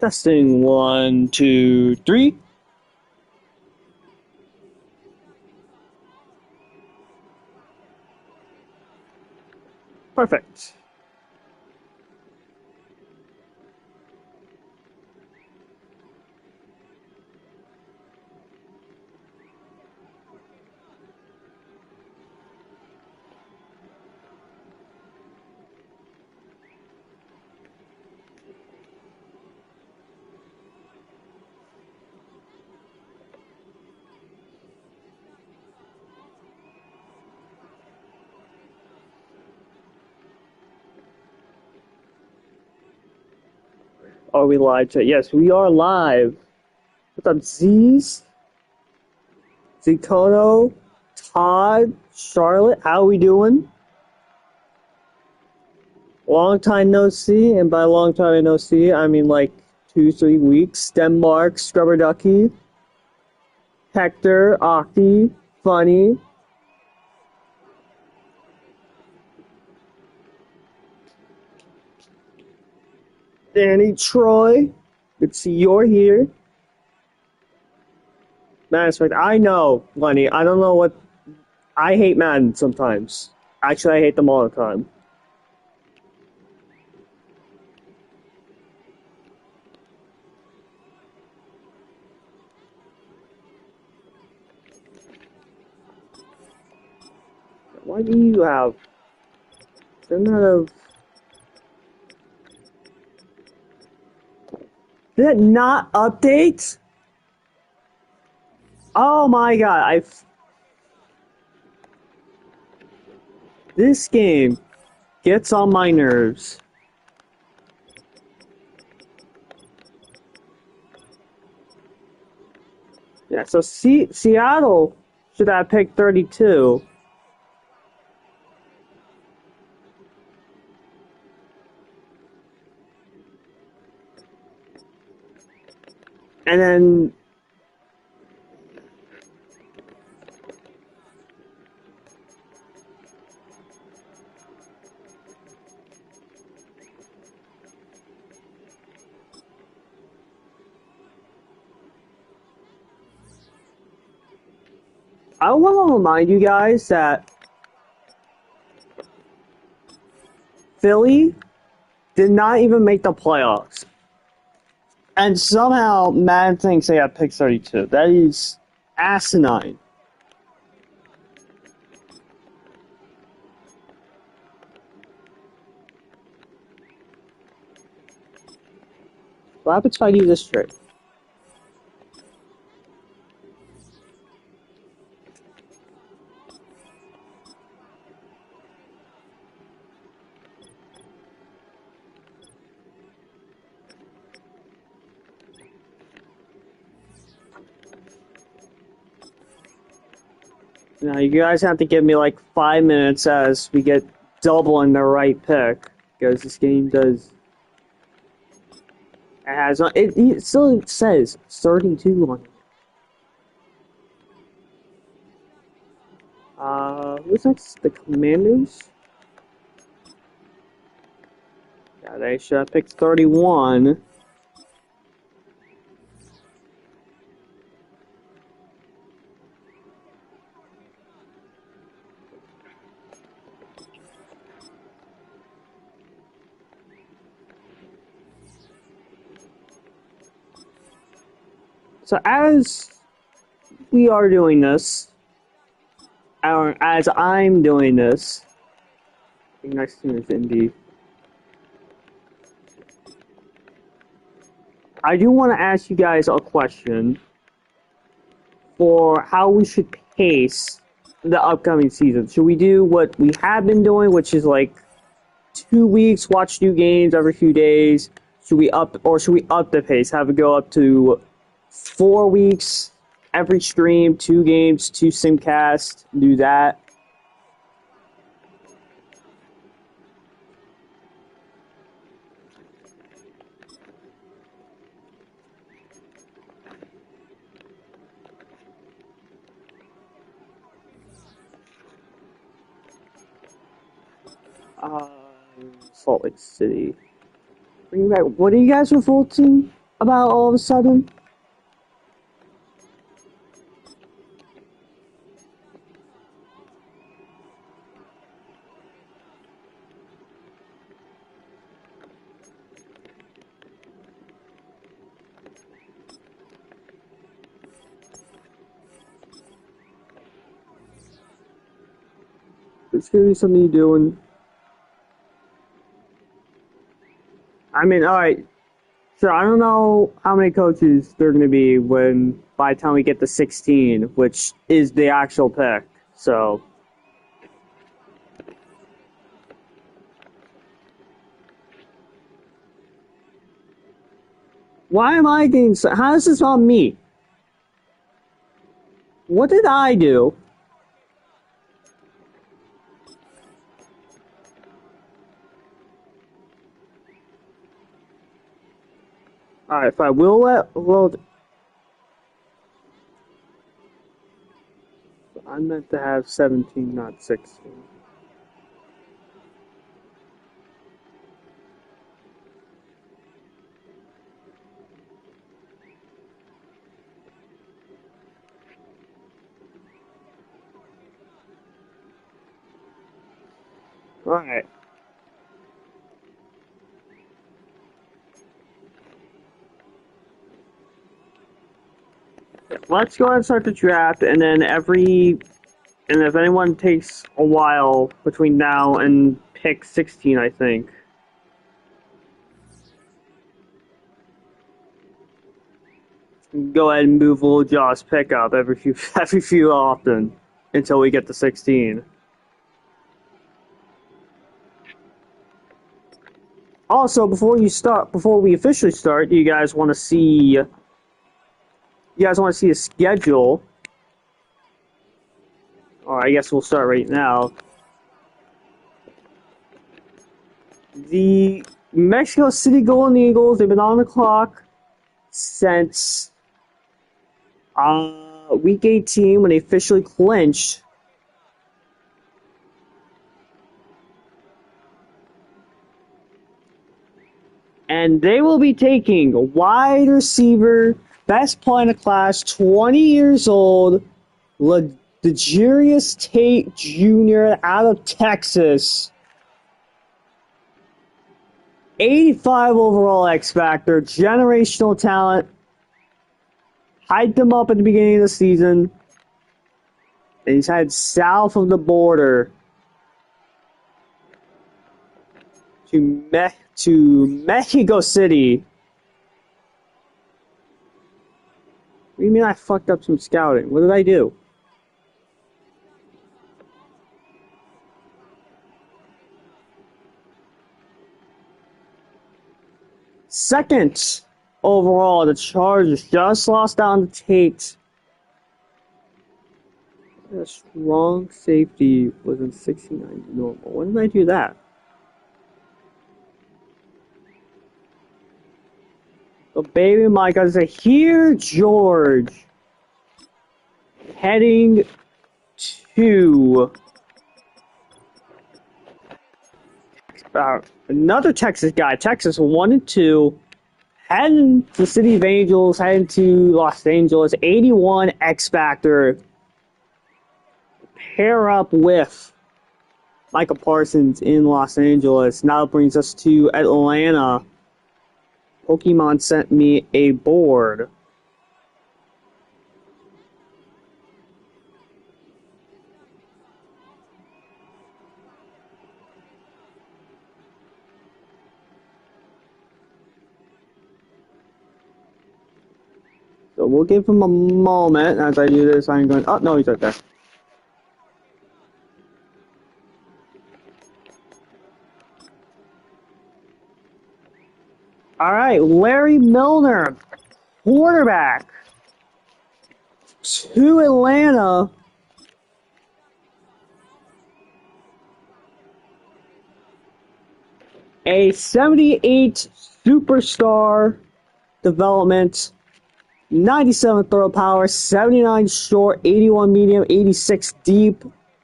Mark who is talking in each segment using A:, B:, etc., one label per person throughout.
A: Testing 1, 2, 3. Perfect. Are we live chat? Yes, we are live. What's up, Z's? Zikoto, Todd, Charlotte, how are we doing? Long time no see, and by long time no see, I mean like 2, 3 weeks. Denmark, Scrubber Ducky, Hector, Aki, Funny, Danny, Troy. Good to see you're here. Mass Effect, I know, Lenny. I don't know what. I hate Madden sometimes. Actually, I hate them all the time. Why do you have? Didn't that have? Did it not update? Oh my god! This game gets on my nerves. Yeah, so Seattle should have picked 32. And then I want to remind you guys that Philly did not even make the playoffs. And somehow Madden thinks they got pick 32. That is asinine. What happens if I do this trick? Now you guys have to give me like 5 minutes as we get double in the right pick, because this game does. It has it still says 32 on it. Who's next? The Commanders? Yeah, they should have picked 31. So as we are doing this, or as I'm doing this, I think next team is Indy. I do want to ask you guys a question for how we should pace the upcoming season. Should we do what we have been doing, which is like 2 weeks, watch new games every few days? Should we up the pace? Have it go up to 4 weeks, every stream, 2 games, 2 simcast, do that. Salt Lake City. Bring back. What are you guys with full team? about all of a sudden? It's gonna be something you do, and I mean, all right. So I don't know how many coaches there are gonna be when by the time we get to 16, which is the actual pick. So why am I getting? How is this on me? What did I do? All right, if I will let well, I meant to have 17, not 16. All right. Let's go ahead and start the draft, and then and if anyone takes a while between now and pick 16, I think. Go ahead and move Little Josh pick up every few every few often until we get to 16. Also, before we officially start, do you guys want to see? You guys want to see a schedule? Or I guess we'll start right now. The Mexico City Golden Eagles, they've been on the clock since week 18 when they officially clinched. And they will be taking wide receiver, best player in the class, 20 years old, Legarius Tate Jr. out of Texas. 85 overall X Factor, generational talent. Hyped him up at the beginning of the season. And he's headed south of the border to Mexico City. What do you mean I fucked up some scouting? What did I do? Second overall, the Chargers just lost down to Tate. A strong safety was in 69 normal. When did I do that? So baby Micah is here, George. Heading to another Texas guy. Texas 1-2. Heading to the City of Angels, heading to Los Angeles. 81 X Factor. Pair up with Michael Parsons in Los Angeles. Now it brings us to Atlanta. Pokemon sent me a board. So we'll give him a moment as I do this. I'm going, oh no, he's right there. All right, Larry Milner, quarterback to Atlanta. A 78 superstar development, 97 throw power, 79 short, 81 medium, 86 deep.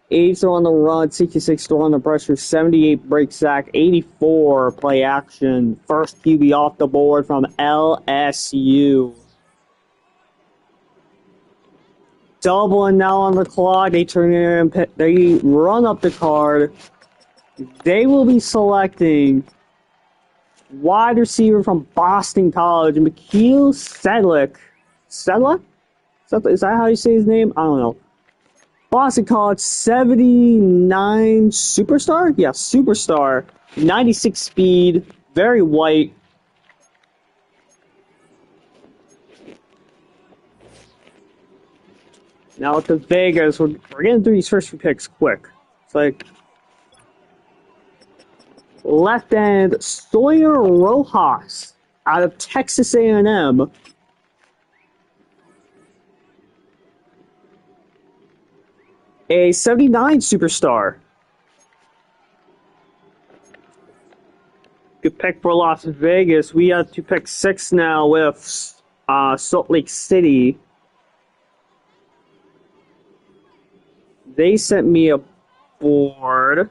A: 8 throw on the run, 66 throw on the pressure, 78 break sack, 84 play action. First QB off the board from LSU. Doubling now on the clock. They turn in and they run up the card. They will be selecting wide receiver from Boston College, Mikhail Sedlick. Sedlick? Is that how you say his name? I don't know. Boston College, 79 superstar? Yeah, superstar. 96 speed, very white. Now to Vegas, we're getting through these first few picks quick. It's like left end Sawyer Rojas out of Texas A&M. A 79 superstar. Good pick for Las Vegas. We have to pick 6 now with Salt Lake City. They sent me a board.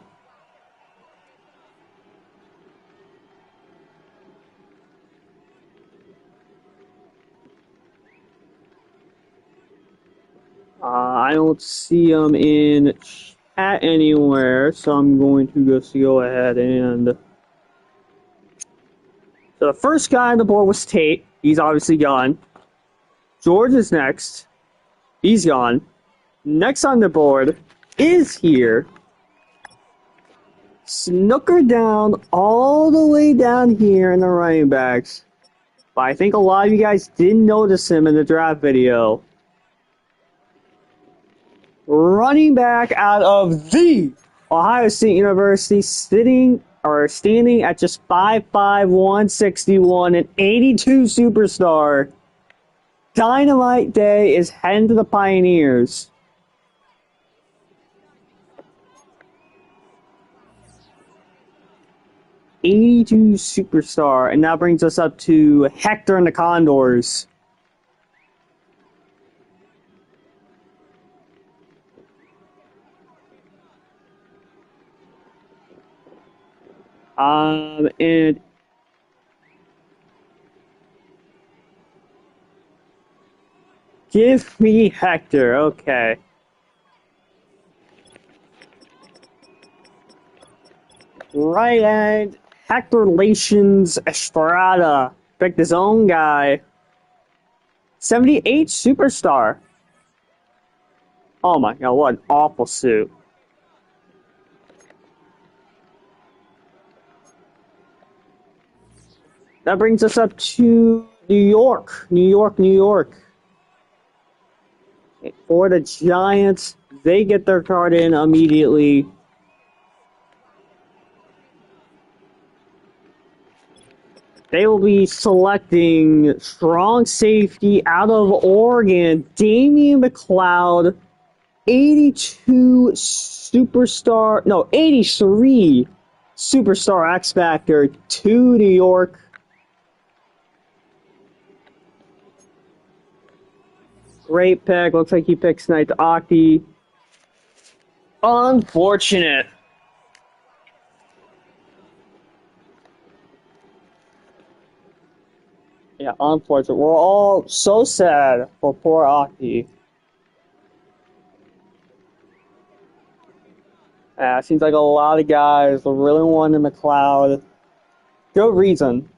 A: I don't see them in chat anywhere, so I'm going to just go ahead and... So the first guy on the board was Tate. He's obviously gone. George is next. He's gone. Next on the board is here. Snooker down all the way down here in the running backs. But I think a lot of you guys didn't notice him in the draft video. Running back out of the Ohio State University, standing at just 5'5", 161, an 82 superstar. Dynamite Day is heading to the Pioneers. '82 superstar, and that brings us up to Hector and the Condors. And give me Hector, okay. Right end, Hector Lations Estrada. Picked his own guy. 78 superstar. Oh my god, what an awful suit. That brings us up to New York. New York. For the Giants, they get their card in immediately. They will be selecting strong safety out of Oregon, Damian McLeod, 82 superstar, no, 83 superstar X Factor to New York. Great pick. Looks like he picks Knight Octi. Unfortunate. Yeah, unfortunate. We're all so sad for poor Octi. Seems like a lot of guys really wanted McLeod. Good reason.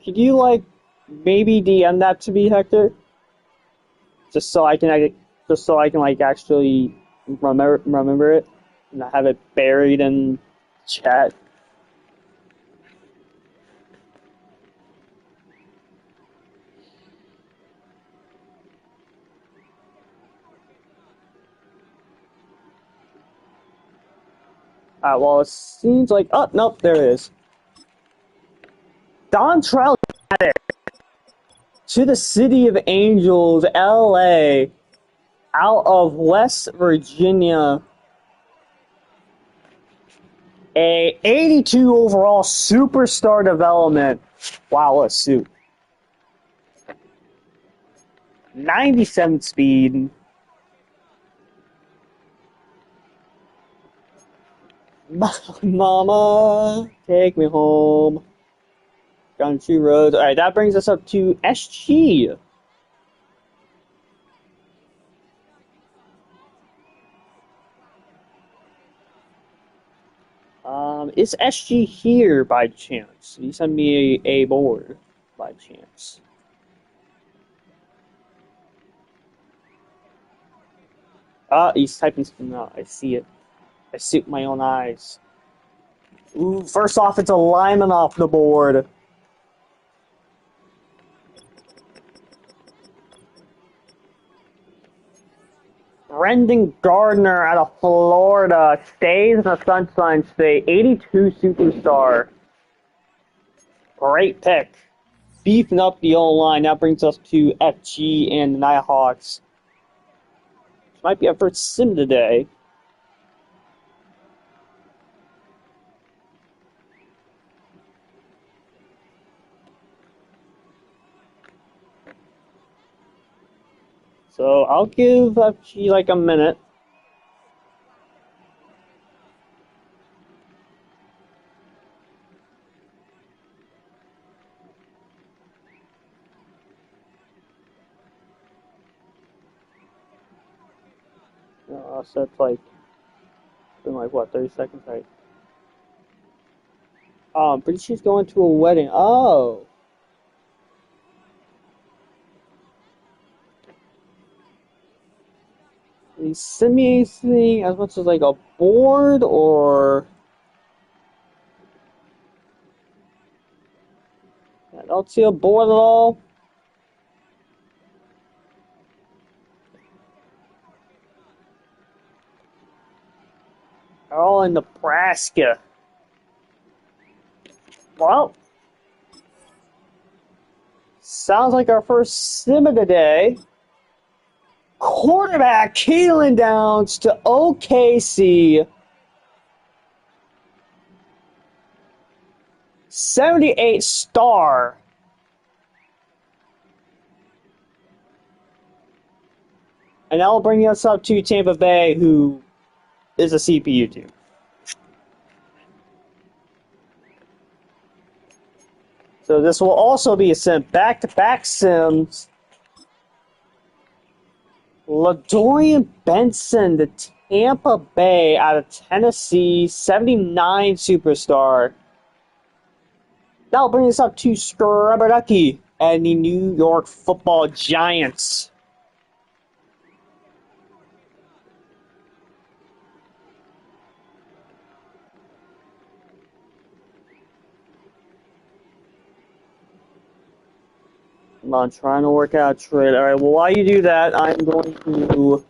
A: Could you, maybe DM that to me, Hector? Just so I can actually remember it and not have it buried in chat. Well, it seems like... Oh, nope, there it is. Dontrell to the City of Angels, LA, out of West Virginia. A 82 overall superstar development. Wow, what a suit. 97 speed. Mama, take me home. Country roads. Alright, that brings us up to SG. Is SG here by chance? Did he send me a board by chance? He's typing something out. I see it. I see it with my own eyes. Ooh, first off, it's a lineman off the board. Brendan Gardner out of Florida stays in the Sunshine State. 82 superstar. Great pick. Beefing up the O-line. That brings us to FG and the Nighthawks. This might be our first sim today. So I'll give FG like a minute. So it's like, been like what, 30 seconds, right? Oh, I'm pretty sure she's going to a wedding. Oh. Is Simi anything as much as like a board or? I don't see a board at all. They're all in Nebraska. Well, sounds like our first sim of the day. Quarterback Keelan Downs to OKC. 78 star. And that'll bring us up to Tampa Bay, who is a CPU team. So this will also be a sim. Back-to-back sims. LaDorian Benson, the Tampa Bay out of Tennessee, 79 superstar. That'll bring us up to Scrubberducky and the New York Football Giants. I'm trying to work out a trade. All right, well, while you do that, I'm going to...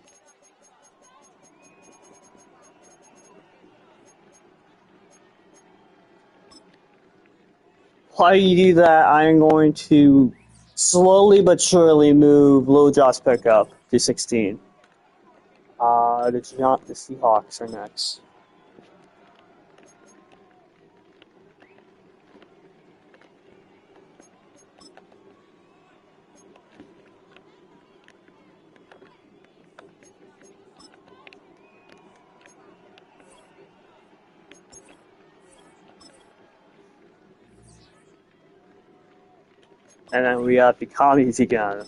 A: While you do that, I'm going to slowly but surely move Lil Josh pickup to 16. The Seahawks are next. And then we have the commies again.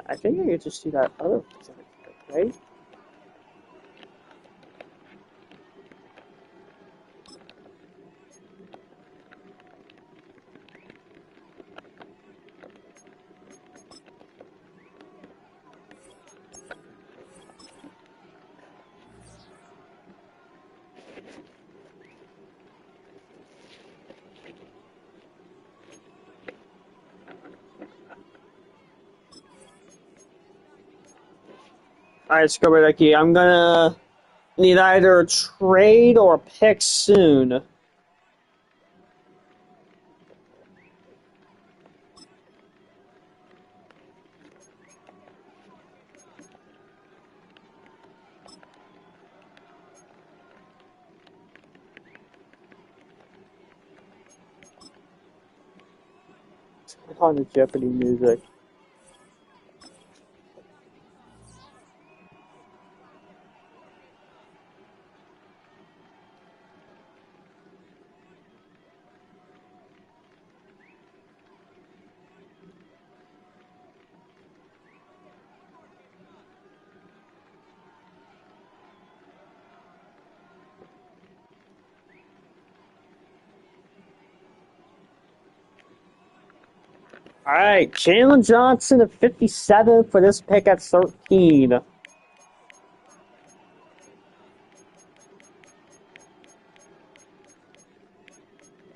A: I think I could just do that other thing, right? Alright, Scrubberducky, I'm gonna need either a trade or a pick soon. On the Jeopardy music. Alright, Jalen Johnson at 57 for this pick at 13.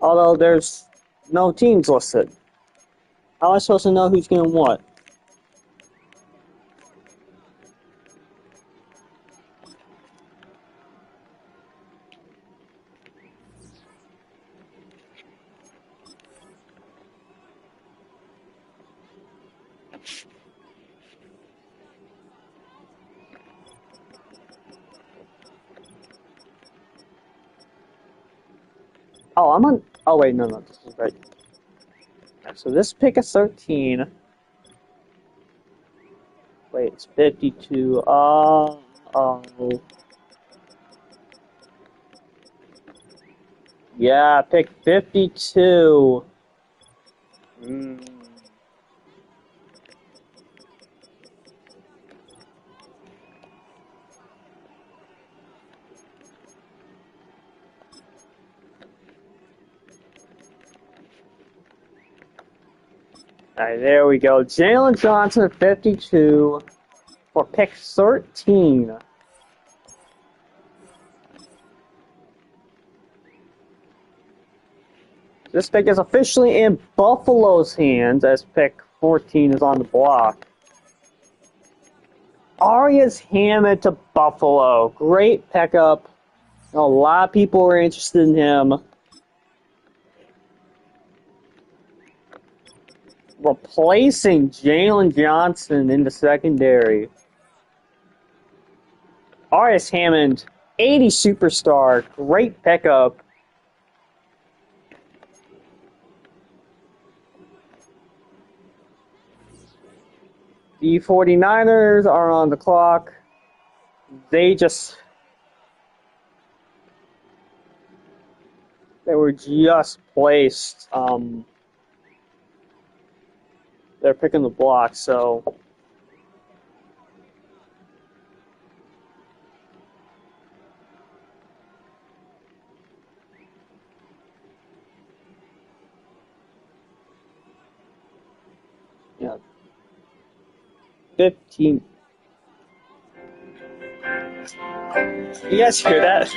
A: Although there's no teams listed. How am I supposed to know who's getting what? Oh, I'm on. Oh, wait, no, this is right. Right, so this pick is 13. Wait, it's 52. Oh. Yeah, pick 52. Mm. Alright, there we go. Jalen Johnson at 52 for pick 13. This pick is officially in Buffalo's hands as pick 14 is on the block. Arias Hammond to Buffalo. Great pickup. A lot of people were interested in him. Replacing Jalen Johnson in the secondary. Arias Hammond, 80 superstar. Great pickup. The 49ers are on the clock. They were just placed. They're picking the block, so. Yeah. 15. You guys hear that?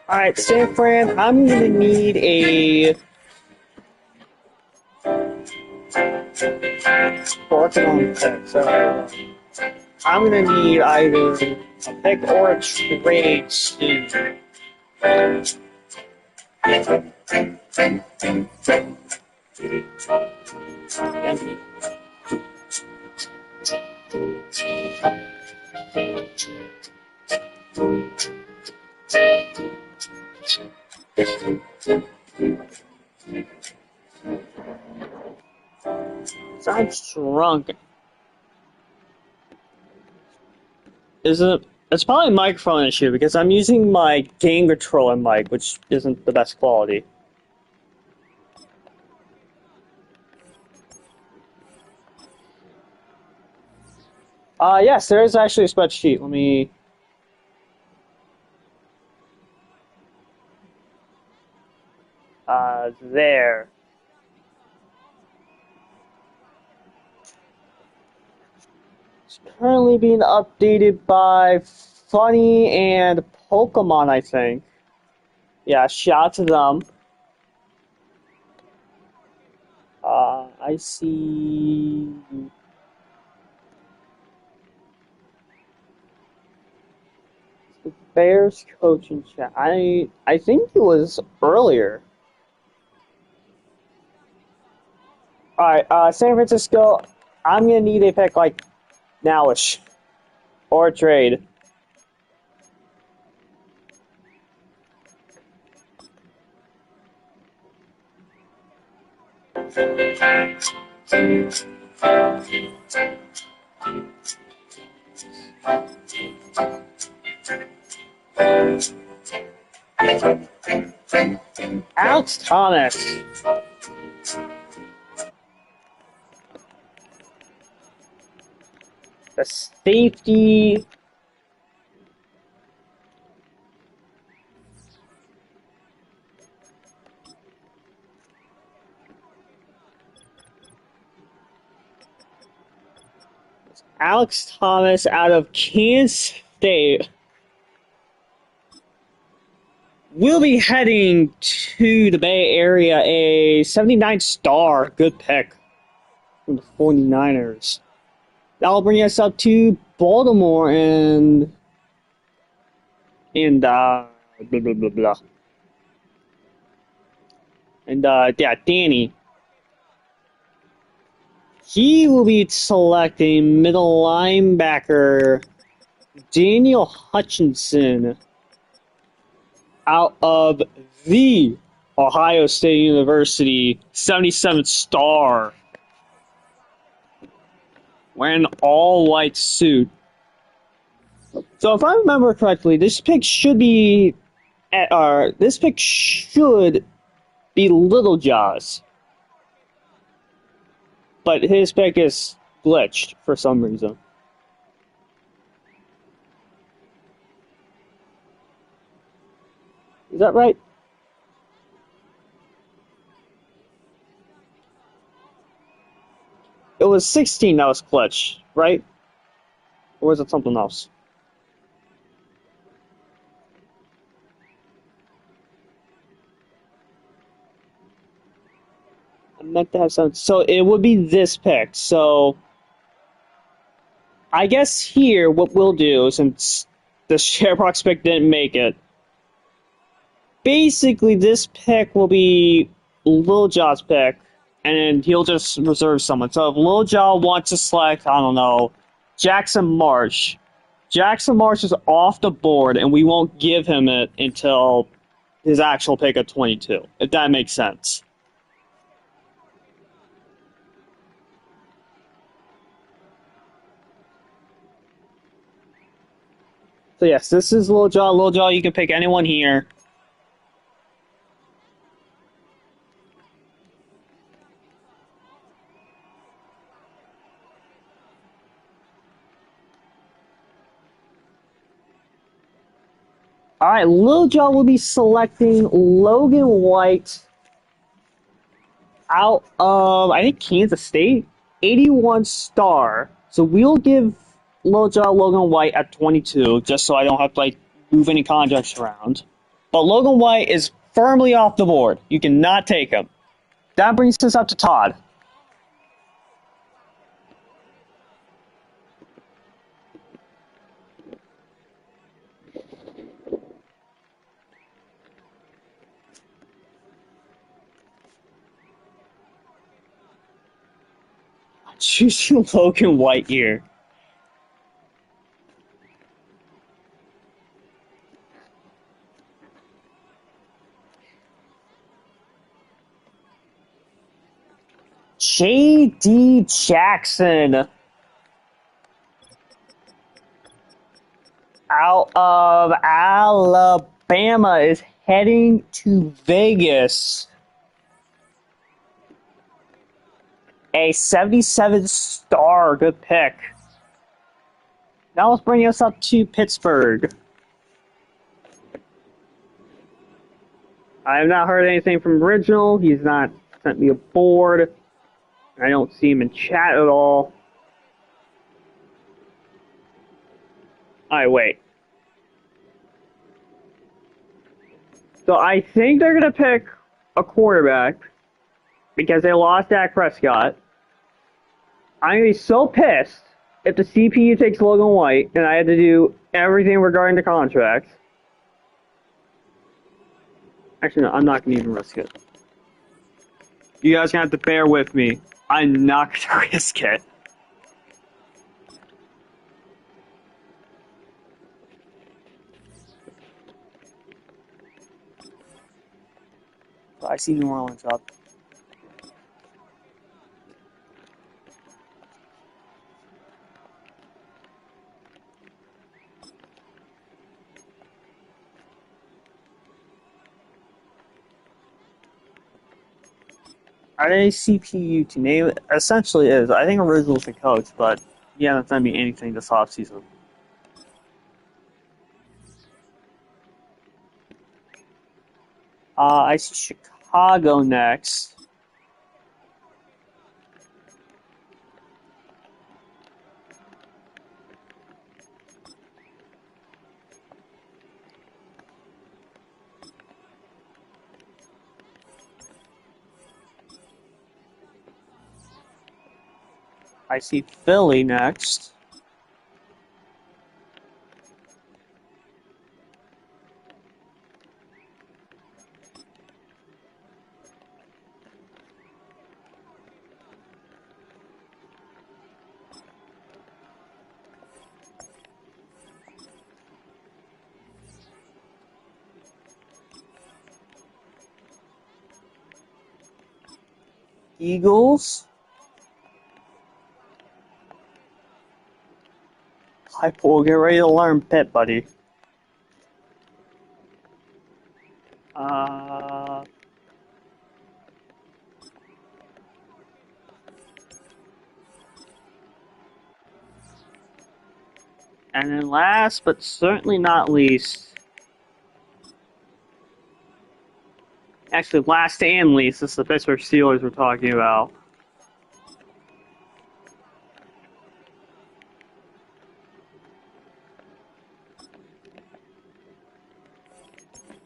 A: Alright, San Fran, I'm gonna need a working on the pick, so I'm gonna need either a pick or a trade soon. Sounds drunk. Is it? It's probably a microphone issue because I'm using my game controller mic, which isn't the best quality. Yes, there is actually a spreadsheet. Let me. There. Currently being updated by Funny and Pokemon, I think. Yeah, shout out to them. I see the Bears coaching chat. I think it was earlier. All right, San Francisco. I'm gonna need a pick like nowish or a trade. Alex Thomas, the safety. Alex Thomas out of Kansas State will be heading to the Bay Area, a 79 star. Good pick from the 49ers. That'll bring us up to Baltimore and blah blah blah blah. And yeah, Danny. He will be selecting middle linebacker Daniel Hutchinson out of the Ohio State University, 77 star. Wearing an all-white suit. So if I remember correctly, this pick should be Little Jaws. But his pick is glitched for some reason. Is that right? It was 16 that was glitched, right? Or was it something else? I meant to have some. So it would be this pick. So I guess here what we'll do, since the Sherbrooks pick didn't make it, basically this pick will be Lil Jaw's pick, and he'll just reserve someone. So if Lil Jaw wants to select, I don't know, Jackson Marsh, Jackson Marsh is off the board, and we won't give him it until his actual pick at 22, if that makes sense. So yes, this is Lil Jaw. Lil Jaw, you can pick anyone here. All right, Lil Jaw will be selecting Logan White out of, I think, Kansas State. 81 star. So we'll give Lil Jaw Logan White at 22, just so I don't have to like move any contracts around. But Logan White is firmly off the board. You cannot take him. That brings us up to Todd. Choosing Logan White here. J.D. Jackson out of Alabama is heading to Vegas. A 77 star. Good pick. Now let's bring us up to Pittsburgh. I have not heard anything from Original. He's not sent me a board. I don't see him in chat at all. Alright, wait. So I think they're gonna pick a quarterback because they lost Dak Prescott. I'm gonna be so pissed if the CPU takes Logan White and I had to do everything regarding the contract. Actually, no, I'm not gonna even risk it. You guys gonna have to bear with me. I'm not gonna risk it. I see New Orleans up. Are they CPU to name it? Essentially is. I think Original's the coach, but he hasn't done me anything this offseason. I see Chicago next. I see Philly next. Eagles. We'll get ready to learn Pitt, buddy. And then last, but certainly not least, actually last and least, this is the Pittsburgh Steelers we're talking about.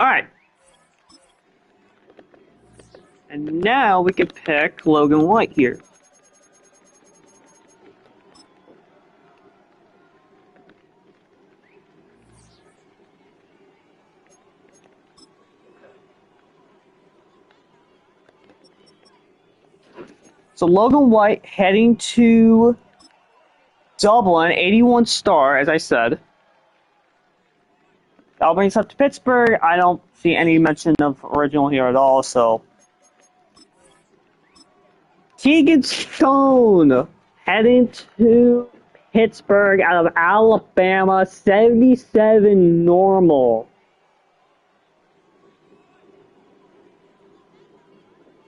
A: Alright. And now we can pick Logan White here. So Logan White heading to Dublin, 81 star, as I said. That'll bring us up to Pittsburgh. I don't see any mention of Original here at all, so. Keegan Stone heading to Pittsburgh out of Alabama, 77 normal.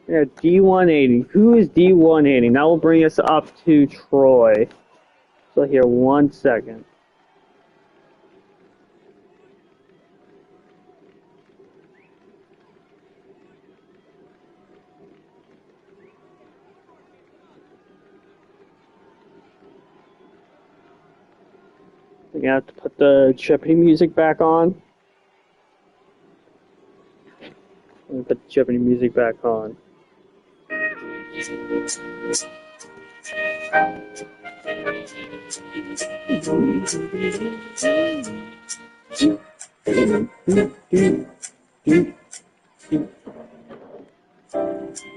A: Yeah, D180. Who is D180? That will bring us up to Troy. So here, 1 second. We have to put the Jeopardy music back on. And put the Jeopardy music back on.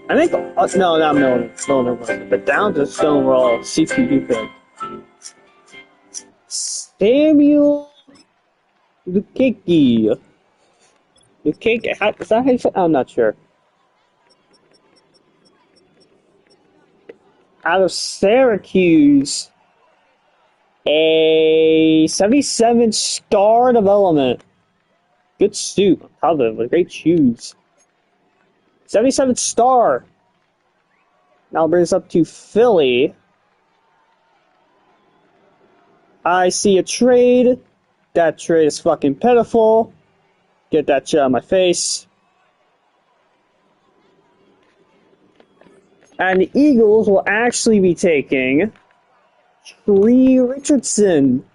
A: I think, no, not Milner, but down to Stonewall CPU pick. Samuel Lukeke. Lukeke, is that how you say? I'm not sure. Out of Syracuse, a 77 star development. Good suit on top of it, with great shoes. 77 star. Now brings us up to Philly. I see a trade. That trade is fucking pitiful. Get that shit out of my face. And the Eagles will actually be taking Tree Richardson.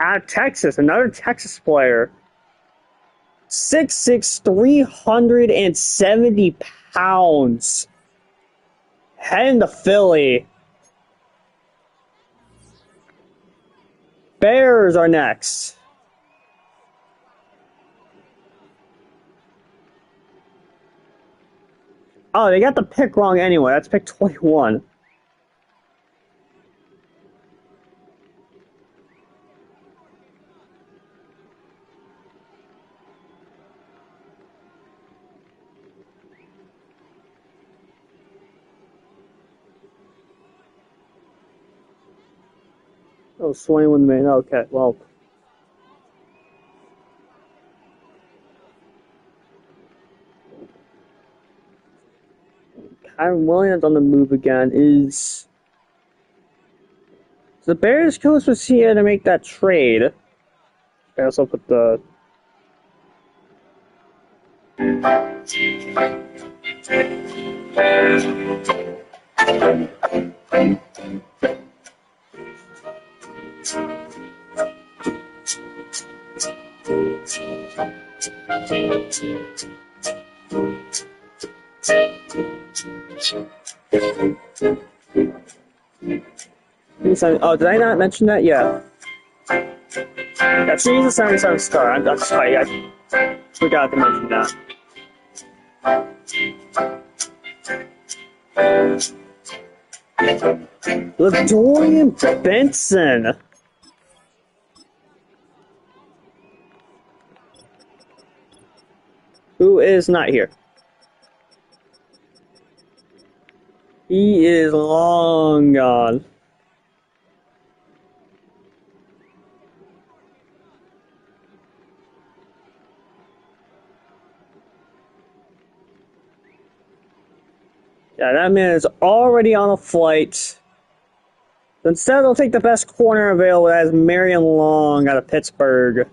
A: Out of Texas, another Texas player. 6'6", 370 pounds. Heading to Philly. Bears are next. Oh, they got the pick wrong anyway. That's pick 21. Oh, 21 minutes. Okay, well. Kyron Williams on the move again. Is the Bears coach was here to make that trade? I also put the. Oh, did I not mention that? Yeah. Yeah, she's a 77 star. I'm sorry, I forgot to mention that. LaDorian Benson. Who is not here. He is long gone. Yeah, that man is already on a flight. Instead, they'll take the best corner available as Marion Long out of Pittsburgh.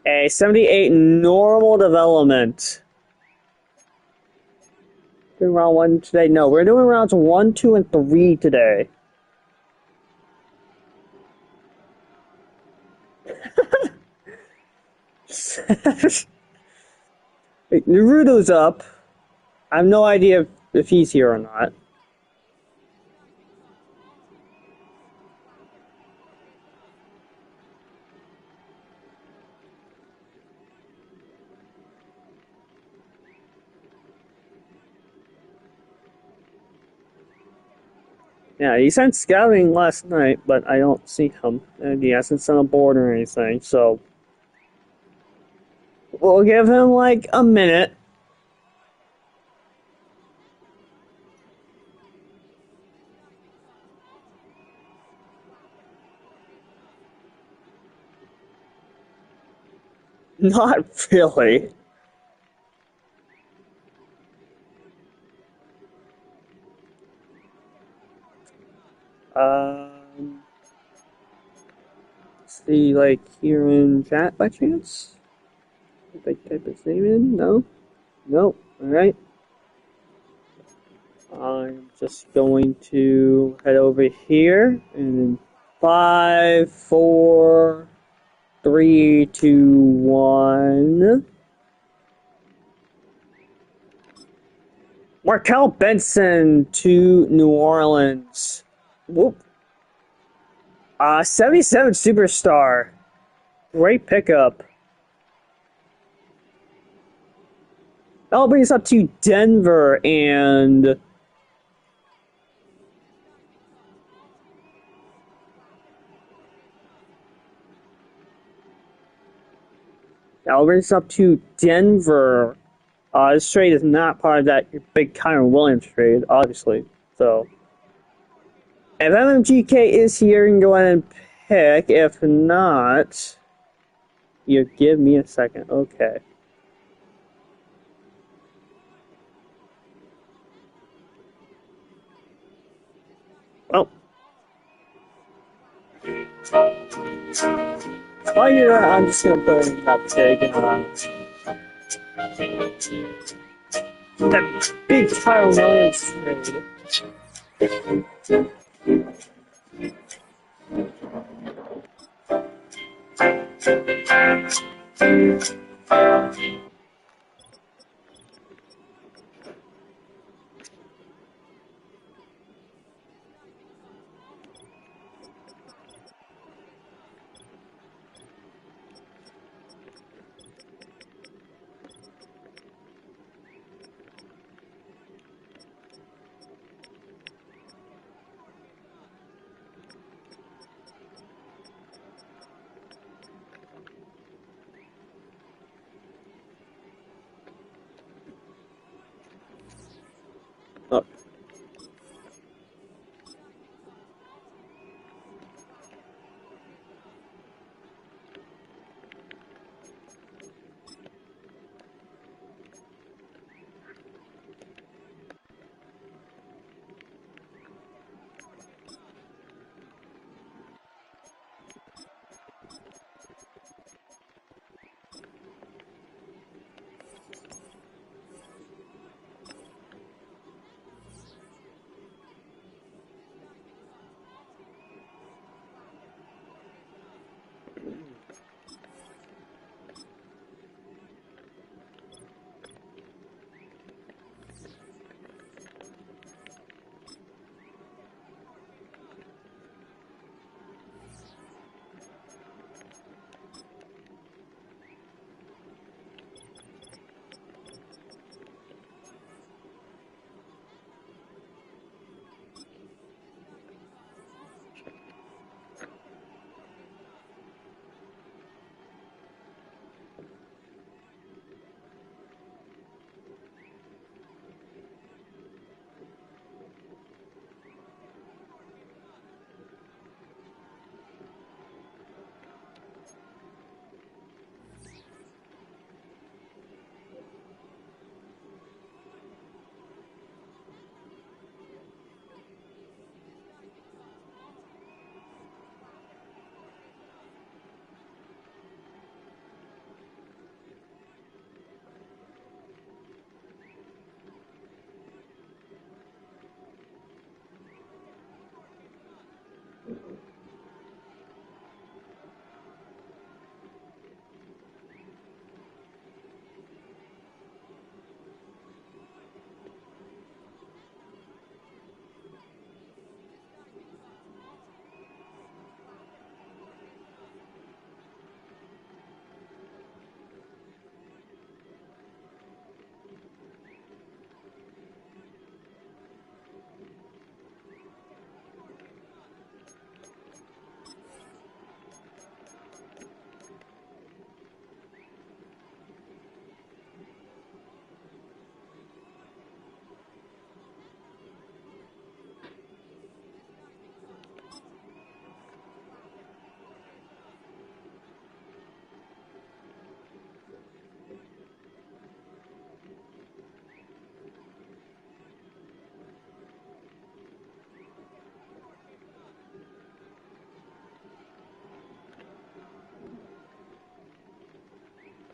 A: A 78 normal development. Doing round 1 today? No, we're doing rounds 1, 2, and 3 today. Wait, Naruto's up. I have no idea if he's here or not. Yeah, he sent scouting last night, but I don't see him. And he hasn't sent a board or anything, so we'll give him like a minute. Not really. See, like, here in chat by chance? If I type his name in? No? No. Alright. I'm just going to head over here, and 5, 4, 3, 2, 1. Markel Benson to New Orleans. Whoop. 77 superstar. Great pickup. That'll bring us up to Denver and that'll bring us up to Denver. This trade is not part of that big Kyron Williams trade, obviously. So if MMGK is here, you can go ahead and pick. If not, you give me a second. Okay. Oh. While you're there, I'm just gonna put in that pig and that big Kyron Williams trade. Oh.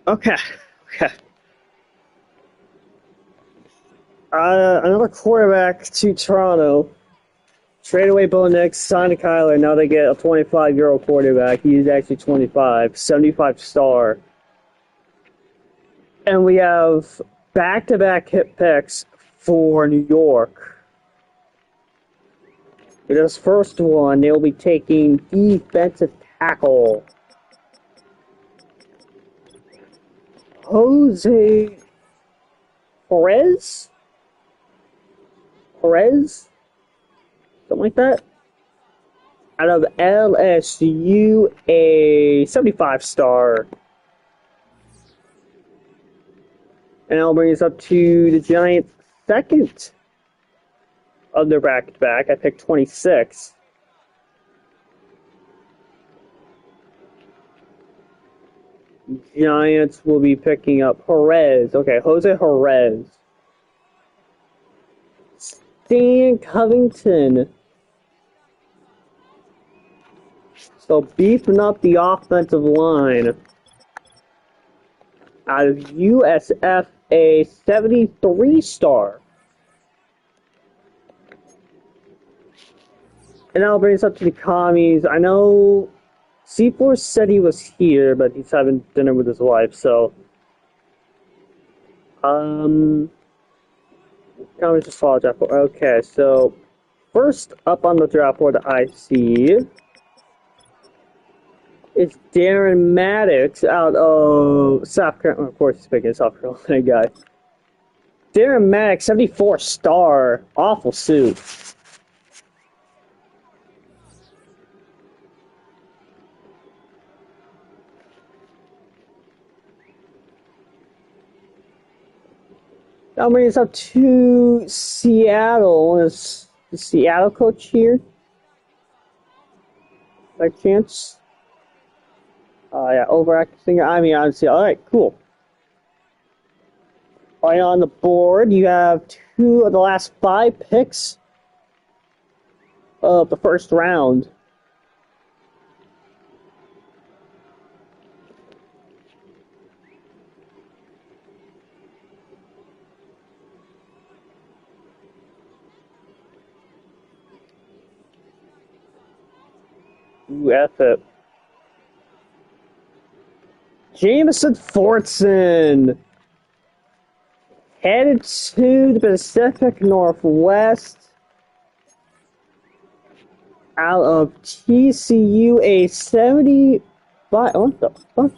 A: Okay. Okay. Another quarterback to Toronto. Trade away Bo Nix, signed to Kyler. Now they get a 25-year-old quarterback. He's actually 25, 75 star. And we have back-to-back hit picks for New York. For this first one, they'll be taking defensive tackle Jose Perez? Perez? Something like that? Out of LSU, a 75 star. And that'll bring us up to the Giants' second of their back-to-back. I picked 26. Giants will be picking up Perez. Okay, Jose Perez. Stan Covington. So beefing up the offensive line. Out of USF, a 73 star. And that'll bring us up to the commies. I know C4 said he was here, but he's having dinner with his wife, so commies just follow draft board. Okay, so first up on the draft board that I see is Darren Maddox out of South Carolina. Of course, he's picking a South Carolina guy. Darren Maddox, 74 star. Awful suit. That brings us up to Seattle. Is the Seattle coach here? By chance? Yeah, overactive singer. I mean, honestly, alright, cool. Right on the board, you have 2 of the last 5 picks of the first round. Ooh, F it. Jameson Fortson headed to the Pacific Northwest out of TCU, a 75. What the fuck?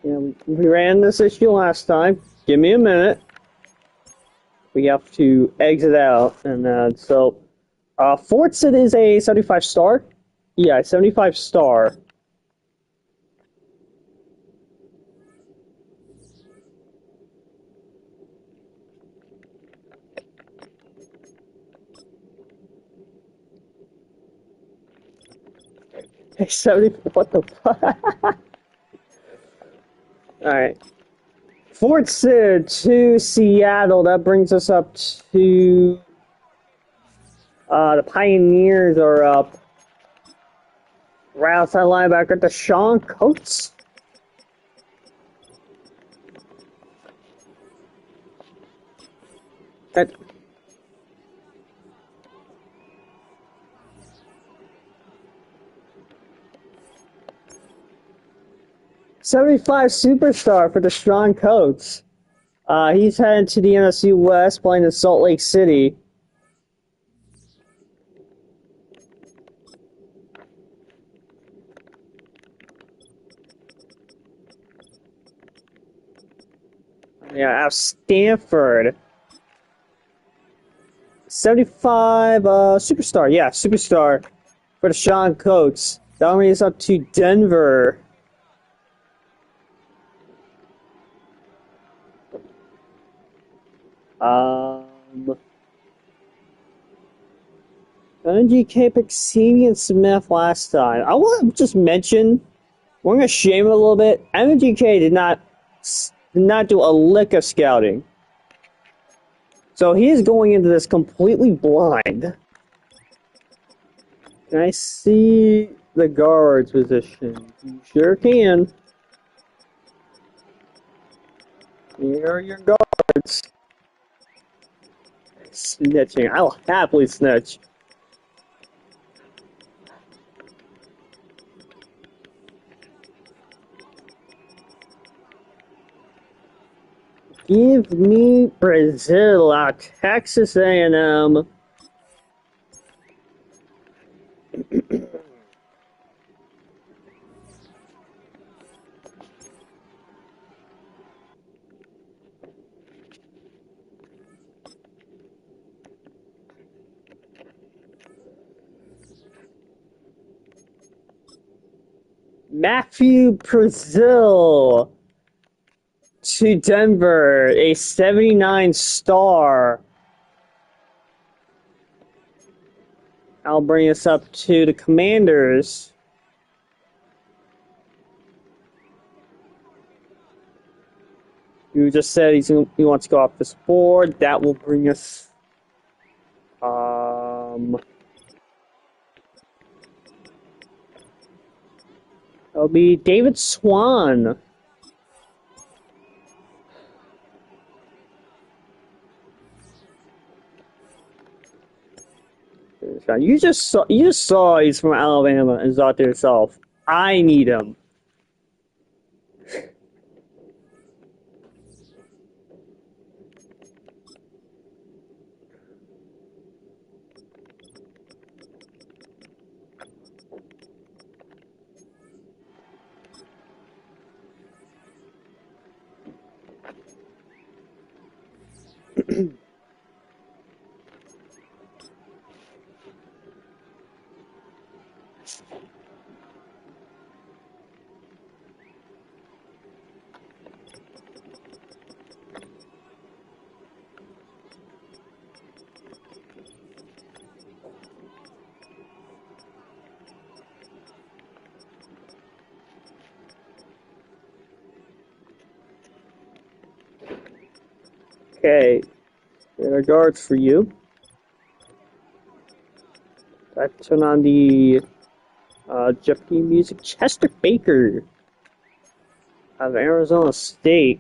A: Yeah, we ran this issue last time. Give me a minute. We have to exit out, and so Fortson is a 75 star. Yeah, 75 star. Hey, 70. What the fuck? Alright. Fortson to Seattle. That brings us up to. The Pioneers are up. Right outside linebacker, Deshaun Coates. That. '75 superstar for Deshaun Coates. He's headed to the NFC West, playing in Salt Lake City. Yeah, out of Stanford. 75 superstar. Yeah, superstar for Deshaun Coates. That one is up to Denver. NGK picked Xavier Smith last time. I want to just mention, we're going to shame it a little bit. MGK did not do a lick of scouting. So he is going into this completely blind. Can I see the guards position? You sure can. Here are your guards. Snitching. I'll happily snitch. Give me Brazil out Texas A&M. Matthew Brazil to Denver, a 79 star. I'll bring us up to the Commanders. You just said he wants to go off this board. That will bring us. It'll be David Swan. touchdown. You just saw he's from Alabama and thought to yourself, I need him. Okay, in regards for you, I turn on the Jeopardy music. Chester Baker of Arizona State.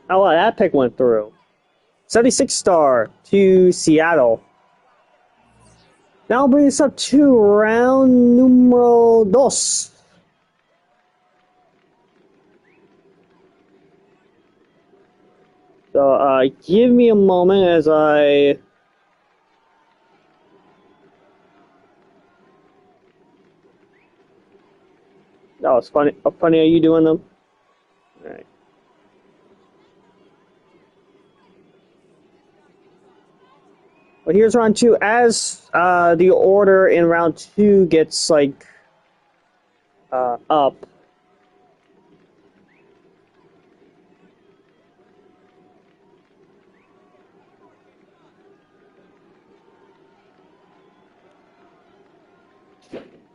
A: Oh, wow, that pick went through. 76 star to Seattle. Now bring us up to round numero dos. So, give me a moment as I... That was funny. How funny are you doing them? Alright. But here's round two. As the order in round two gets, like, up,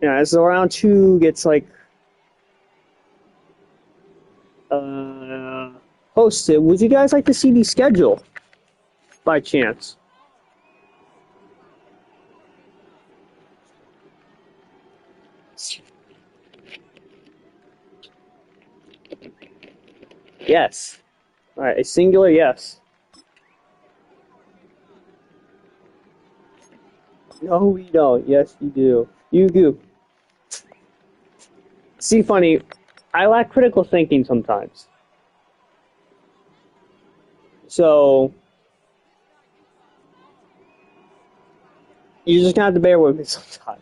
A: yeah, as the round two gets, like, posted, would you guys like to see the schedule by chance? Yes. Alright, a singular yes. No, we don't. Yes, you do. You do. See, funny, I lack critical thinking sometimes. So, you just gonna have to bear with me sometimes.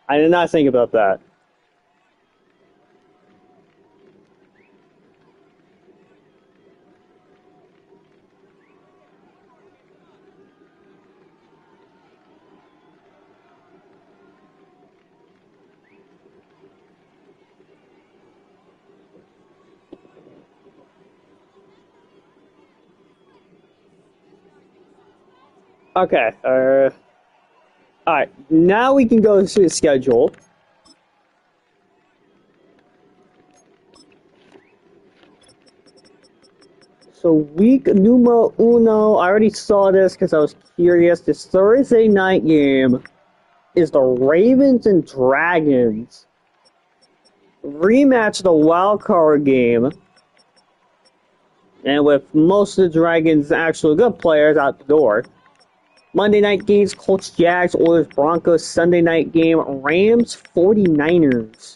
A: I did not think about that. Okay, alright, now we can go through the schedule. So, week numero uno, I already saw this because I was curious. This Thursday night game is the Ravens and Dragons rematch of the wild card game, and with most of the Dragons' actual good players out the door. Monday night games, Colts, Jags, Oilers, Broncos. Sunday night game, Rams, 49ers.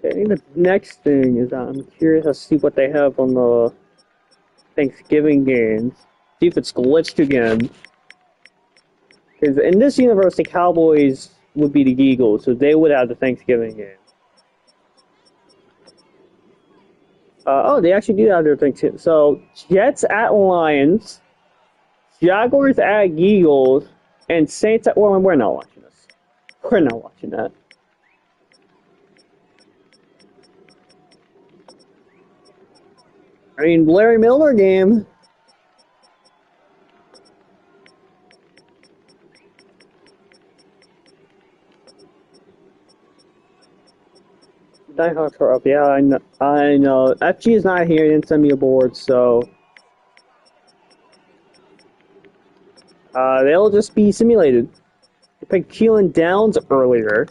A: Okay, the next thing is I'm curious to see what they have on the Thanksgiving games. See if it's glitched again. Because in this universe, the Cowboys would be the Eagles, so they would have the Thanksgiving game. Oh, they actually do have their Thanksgiving. So, Jets at Lions, Jaguars at Eagles, and Saints at... Well, we're not watching this. We're not watching that. I mean, Larry Miller game. Nighthawks are up. Yeah, I know. I know. FG is not here. He didn't send me a board, so they'll just be simulated. I picked Keelan Downs earlier.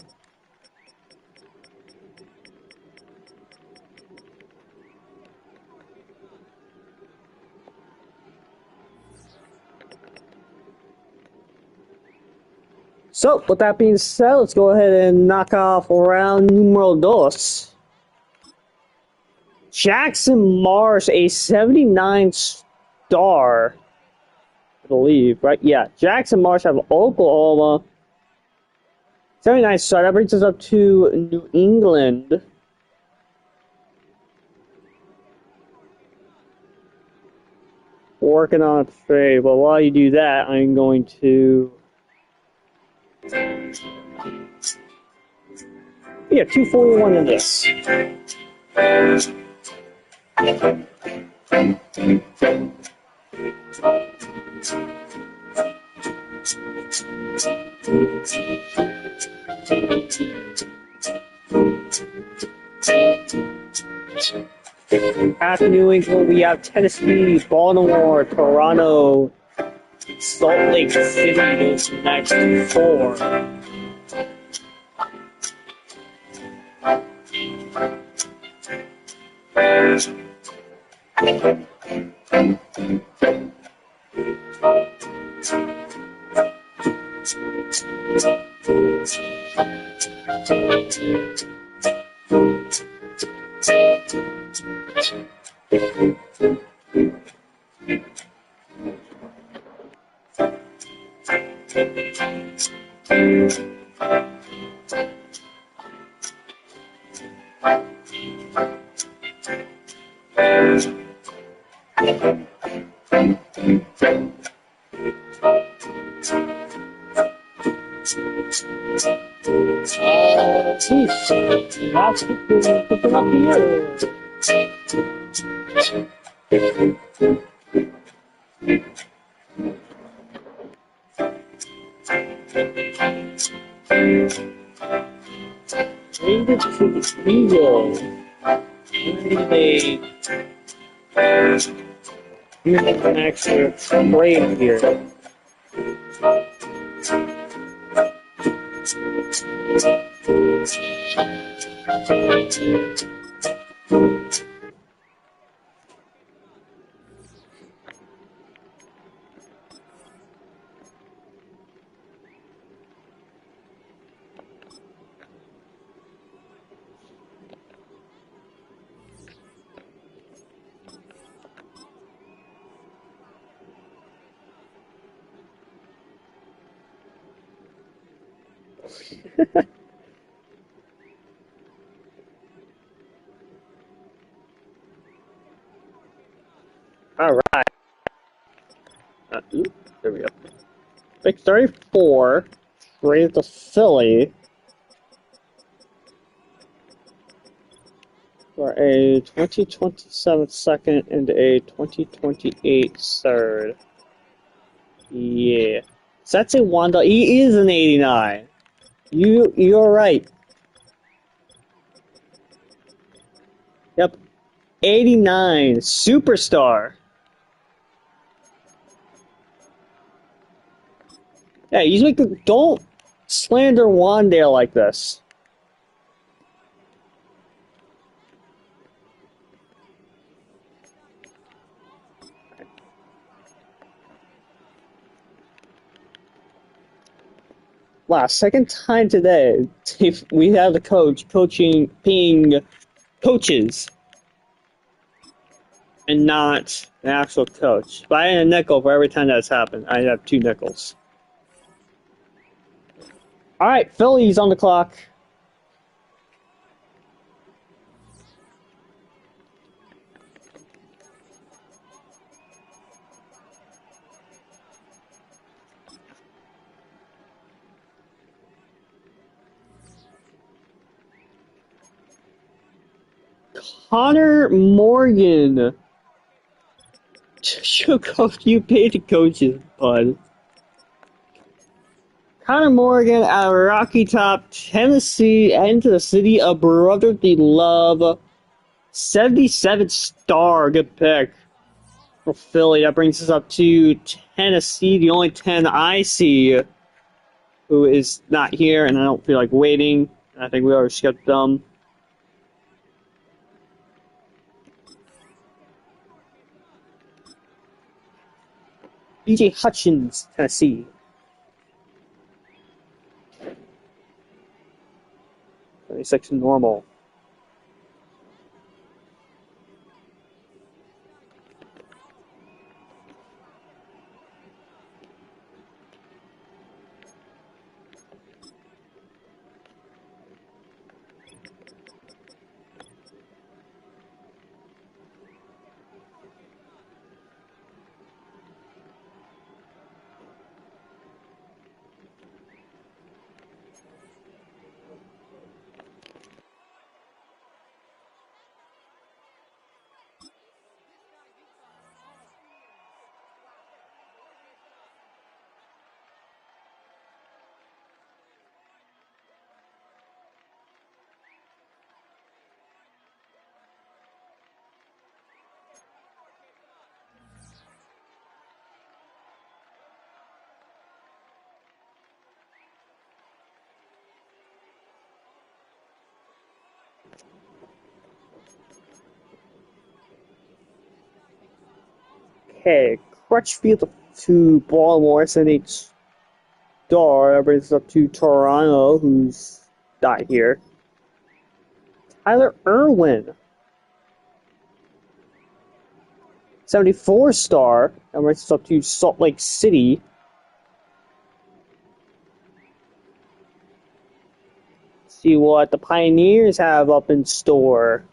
A: So, with that being said, let's go ahead and knock off round numero dos. Jackson Marsh, a 79 star, I believe, right? Yeah, Jackson Marsh out of Oklahoma. 79 star. That brings us up to New England. Working on a trade. But while you do that, I'm going to. Yeah, 241 in this. After New England, we have Tennessee, Baltimore, Toronto, Salt Lake City. Those next four. That's picking up here. Traded to the Eagles. Here's an extra trade here. All right. There we go. Pick 34. Traded to Philly for a 2027 second and a 2028 third. Yeah. So that's a Wanda. He is an 89. You're right. Yep. 89. Superstar. Yeah, he's like, don't slander Wandale like this. Wow, second time today we have the coach being coaches and not an actual coach. But I had a nickel for every time that's happened. I have 2 nickels. All right, Philly's on the clock. Connor Morgan You paid the coaches, bud. Connor Morgan out of Rocky Top, Tennessee, and to the city of brotherly love. 77 star, good pick for Philly. That brings us up to Tennessee, the only 10 I see who is not here, and I don't feel like waiting. I think we already skipped them. BJ Hutchins, Tennessee. '76 normal. Okay, Crutchfield to Baltimore, SNH Star. That brings us up to Toronto, who's not here. Tyler Irwin, 74 star. That brings us up to Salt Lake City. See what the Pioneers have up in store.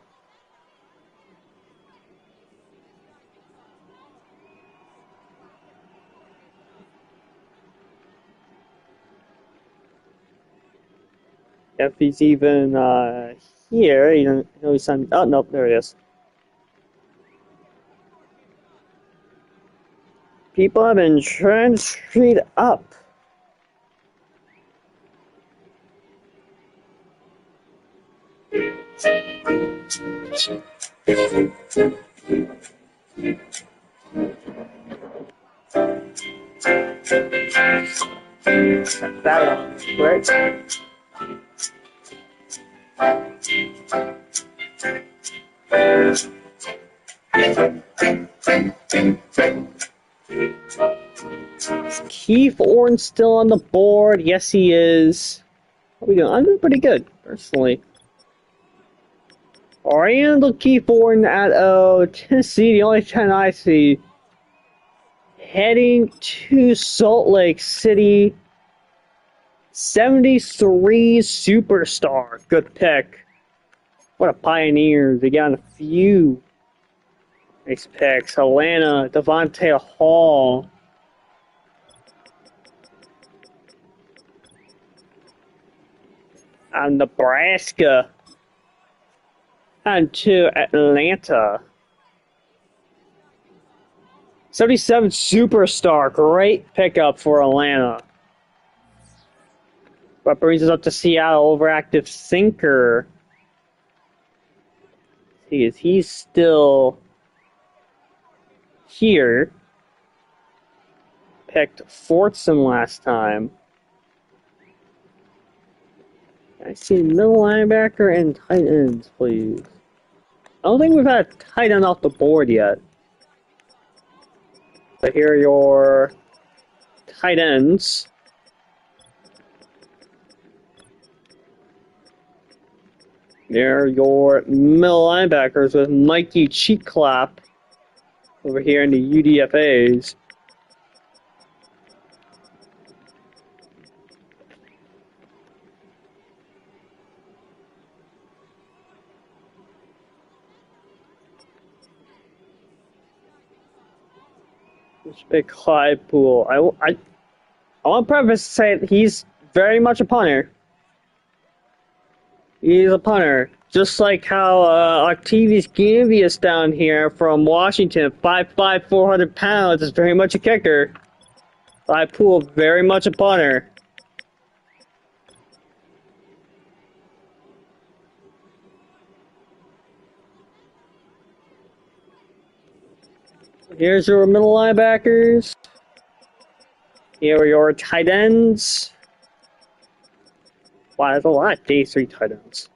A: If he's even here, you know he's on. Oh no, there it is. People have been trying to street up. That one, right? Is Keith Orton still on the board? Yes, he is. How are we doing? I'm doing pretty good, personally. Randall Keith Orton at Tennessee, the only 10 I see. Heading to Salt Lake City. 73 superstar. Good pick. What a pioneer. They got a few nice picks. Atlanta, Devontae Hall. And Nebraska. And to Atlanta. 77 superstar. Great pickup for Atlanta. That brings us up to Seattle. Overactive Sinker. He's still here. Picked Fortson last time. I see middle linebacker and tight ends, please. I don't think we've had a tight end off the board yet. But here are your tight ends. There are your middle linebackers with Mikey Cheekclap over here in the UDFAs. Let's pick Clydepool. I want to preface to say that he's very much a punter. He's a punter. Just like how Octavius Gambius down here from Washington, 5'5", 400 pounds, is very much a kicker. Pool, very much a punter. Here's your middle linebackers. Here are your tight ends. Wow, there's a lot of day 3 tight ends.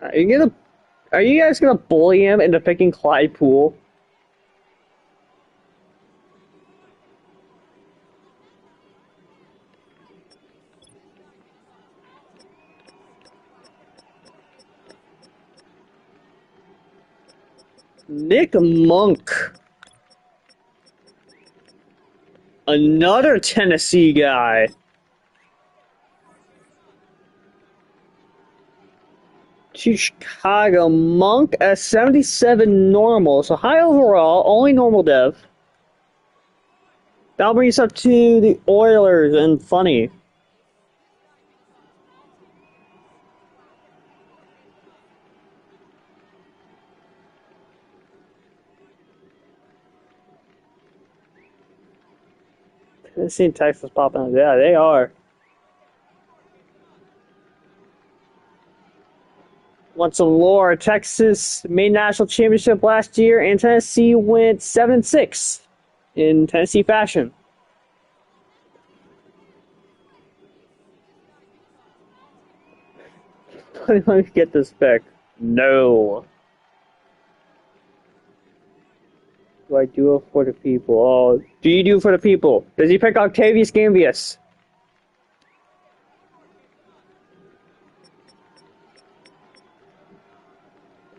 A: Are you guys gonna bully him into picking Claypool? Nick Monk. Another Tennessee guy. To Chicago. Monk at 77 normal. So high overall, only normal dev. That'll bring us up to the Oilers and funny. Tennessee and Texas popping up. Yeah, they are. Want some lore? Texas made national championship last year, and Tennessee went 7-6 in Tennessee fashion. Let me get this pick. No. Do I do it for the people? Oh, do you do it for the people? Does he pick Octavius Gambius?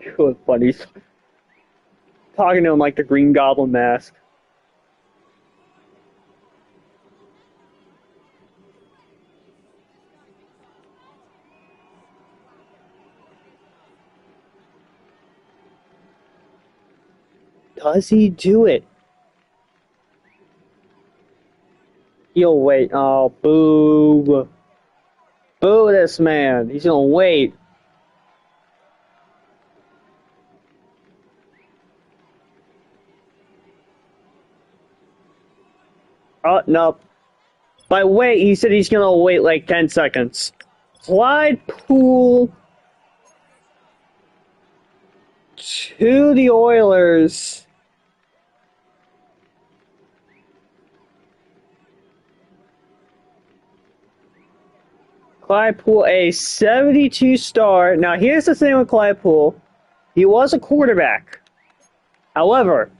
A: It was funny. Talking to him like the Green Goblin mask. Does he do it? He'll wait. Oh, boo. Boo this man. He's gonna wait. Oh, no. By wait, he said he's gonna wait like 10 seconds. Clydepool to the Oilers. Clydepool, a 72 star. Now, here's the thing with Clydepool. He was a quarterback. However,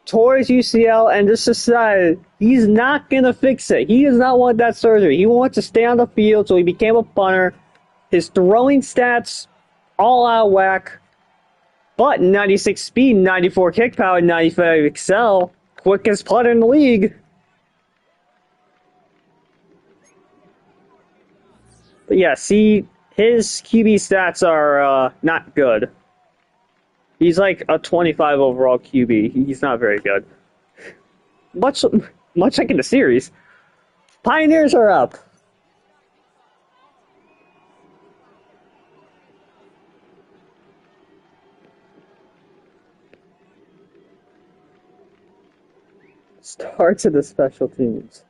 A: towards UCL and just decided he's not going to fix it. He does not want that surgery. He wants to stay on the field, so he became a punter. His throwing stats, all out of whack. But 96 speed, 94 kick power, 95 excel. Quickest punter in the league. But yeah, see, his QB stats are not good. He's like a 25 overall QB. He's not very good. Much like in the series. Pioneers are up. Starts at the special teams.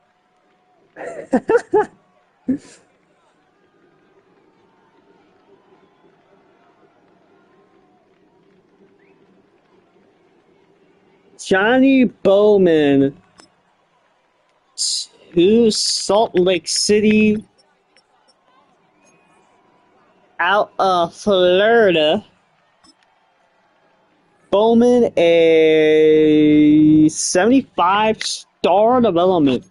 A: Johnny Bowman to Salt Lake City out of Florida. Bowman, a 75 star development.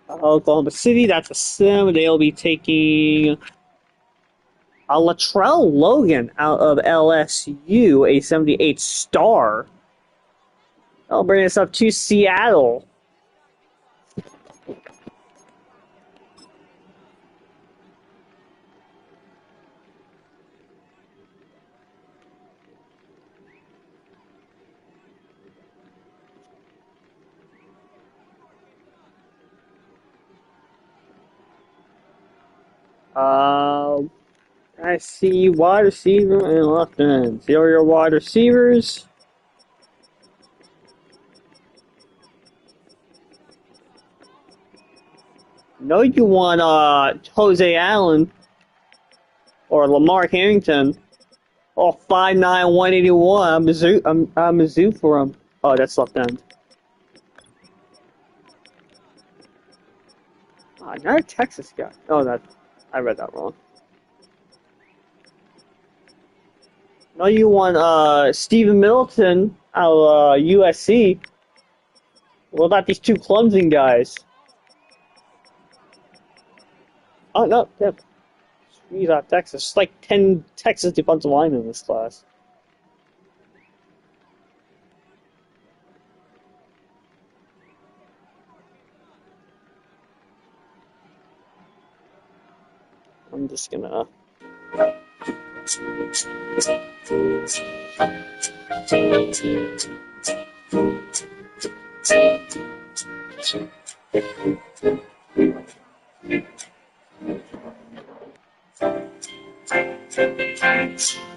A: Oklahoma City, that's a sim. They'll be taking a Latrell Logan out of LSU, a 78 star. That'll bring us up to Seattle. Um, I see wide receiver and left end. Here are your wide receivers. No, you want Jose Allen or Lamar Harrington. Oh, 5'9", 181. I'm a zoo for him. Oh, that's left end. Oh, another Texas guy. Oh, I read that wrong. No, you want Stephen Middleton out of USC. What about these two Clemson guys? Oh no, he's out Texas. It's like 10 Texas defensive linemen in this class. I'm just gonna.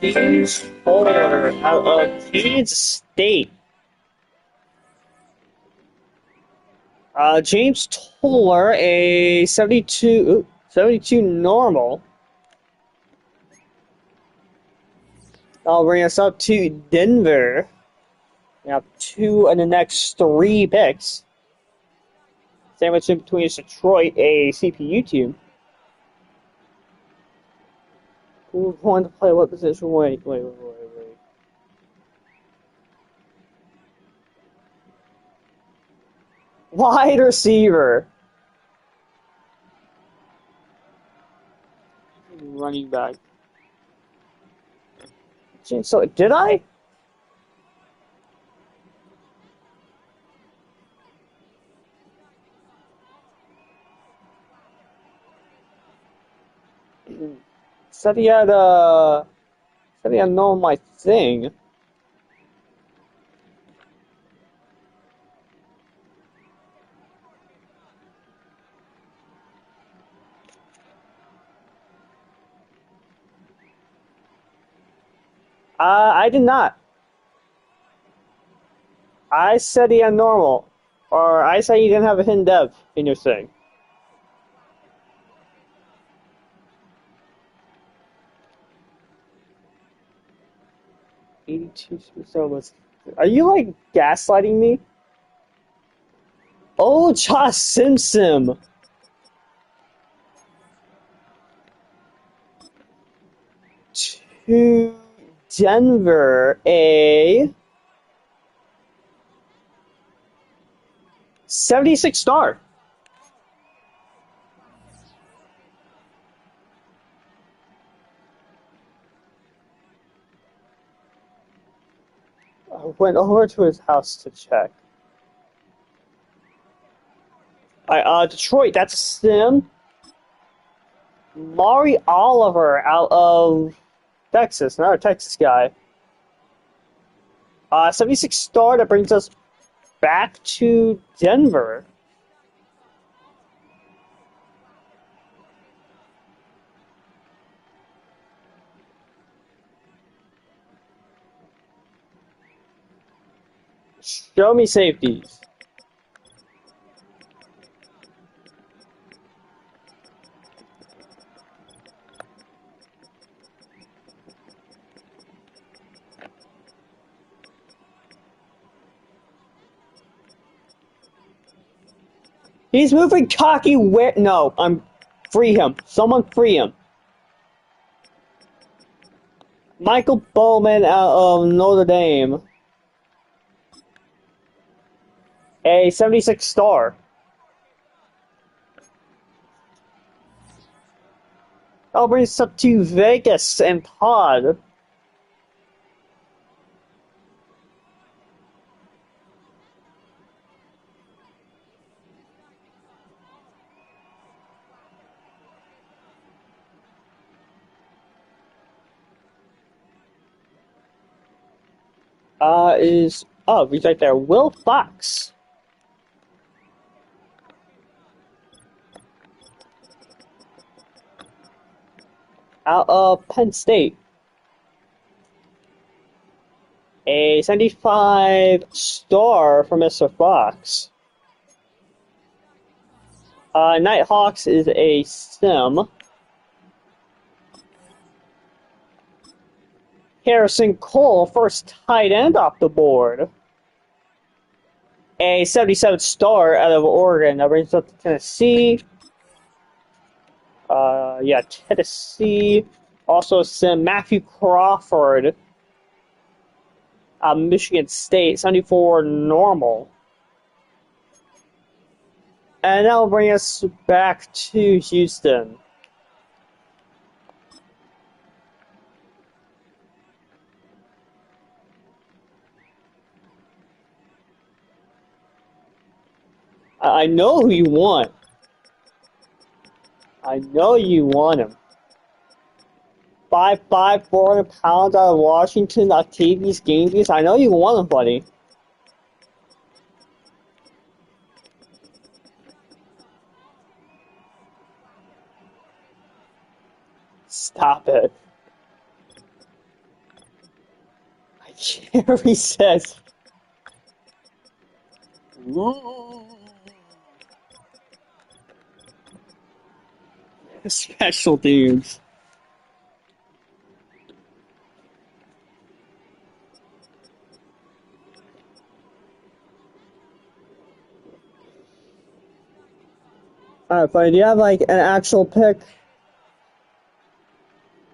A: James Fuller out of Kansas State. James Toller, a 72 normal. That'll bring us up to Denver. We have 2 in the next 3 picks. Sandwiched in between Detroit, a CPU team. Who's going to play what position? Wait. Wide receiver. Running back. So, did I? Said he had known my thing. I did not. I said he had normal. Or I said you didn't have a hidden dev in your thing. Are you like gaslighting me? Oh, Josh Simpson. To Denver, a 76 star. I went over to his house to check. Detroit, that's a sim. Mari Oliver out of Texas, another Texas guy. 76 star, that brings us back to Denver. Show me safeties. He's moving cocky where? No, free him. Someone free him. Michael Bowman out of Notre Dame. A 76 star. That'll bring us up to Vegas and Todd. He's right there. Will Fox. out of Penn State. A 75 star from Mr. Fox. Nighthawks is a sim. Harrison Cole, first tight end off the board. A 77 star out of Oregon. That brings us up to Tennessee. Yeah, Tennessee. Also sim Matthew Crawford. Michigan State, 74 normal. And that'll bring us back to Houston. I know who you want. I know you want him. 5'5", 400 pounds out of Washington, Octavius Gainvey. I know you want him, buddy. Stop it. Jerry says. Special teams. Alright, buddy, do you have like an actual pick?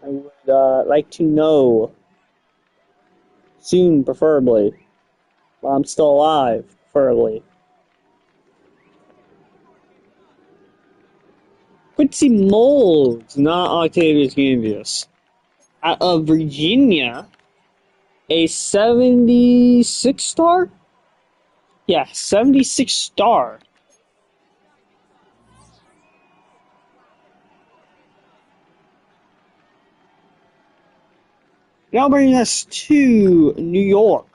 A: I would like to know. Soon, preferably. While I'm still alive, preferably. Quincy Moles, not Octavius Gainvey. Out of Virginia, a 76 star? Yeah, 76 star. Now bringing us to New York.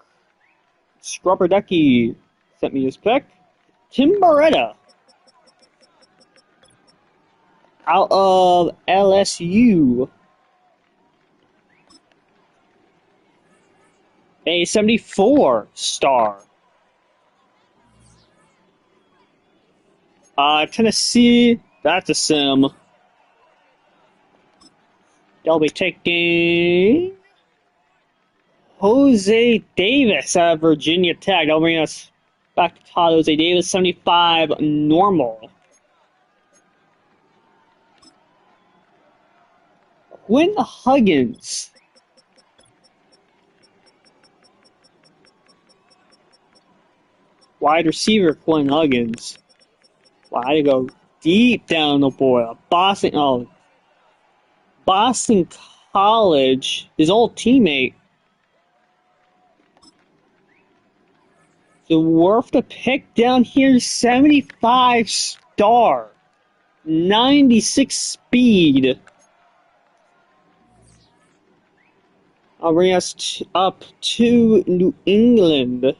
A: Scrubber Ducky sent me his pick. Tim Beretta. Out of LSU. A 74 star. Tennessee, that's a sim. They'll be taking Jose Davis out of Virginia Tech. That'll bring us back to Todd Jose Davis, 75 normal. Quinn Huggins. Wide receiver Quinn Huggins. Wow, I go deep down the board. Boston College, his old teammate. So worth the pick down here, 75 star. 96 speed. I'll bring us up to New England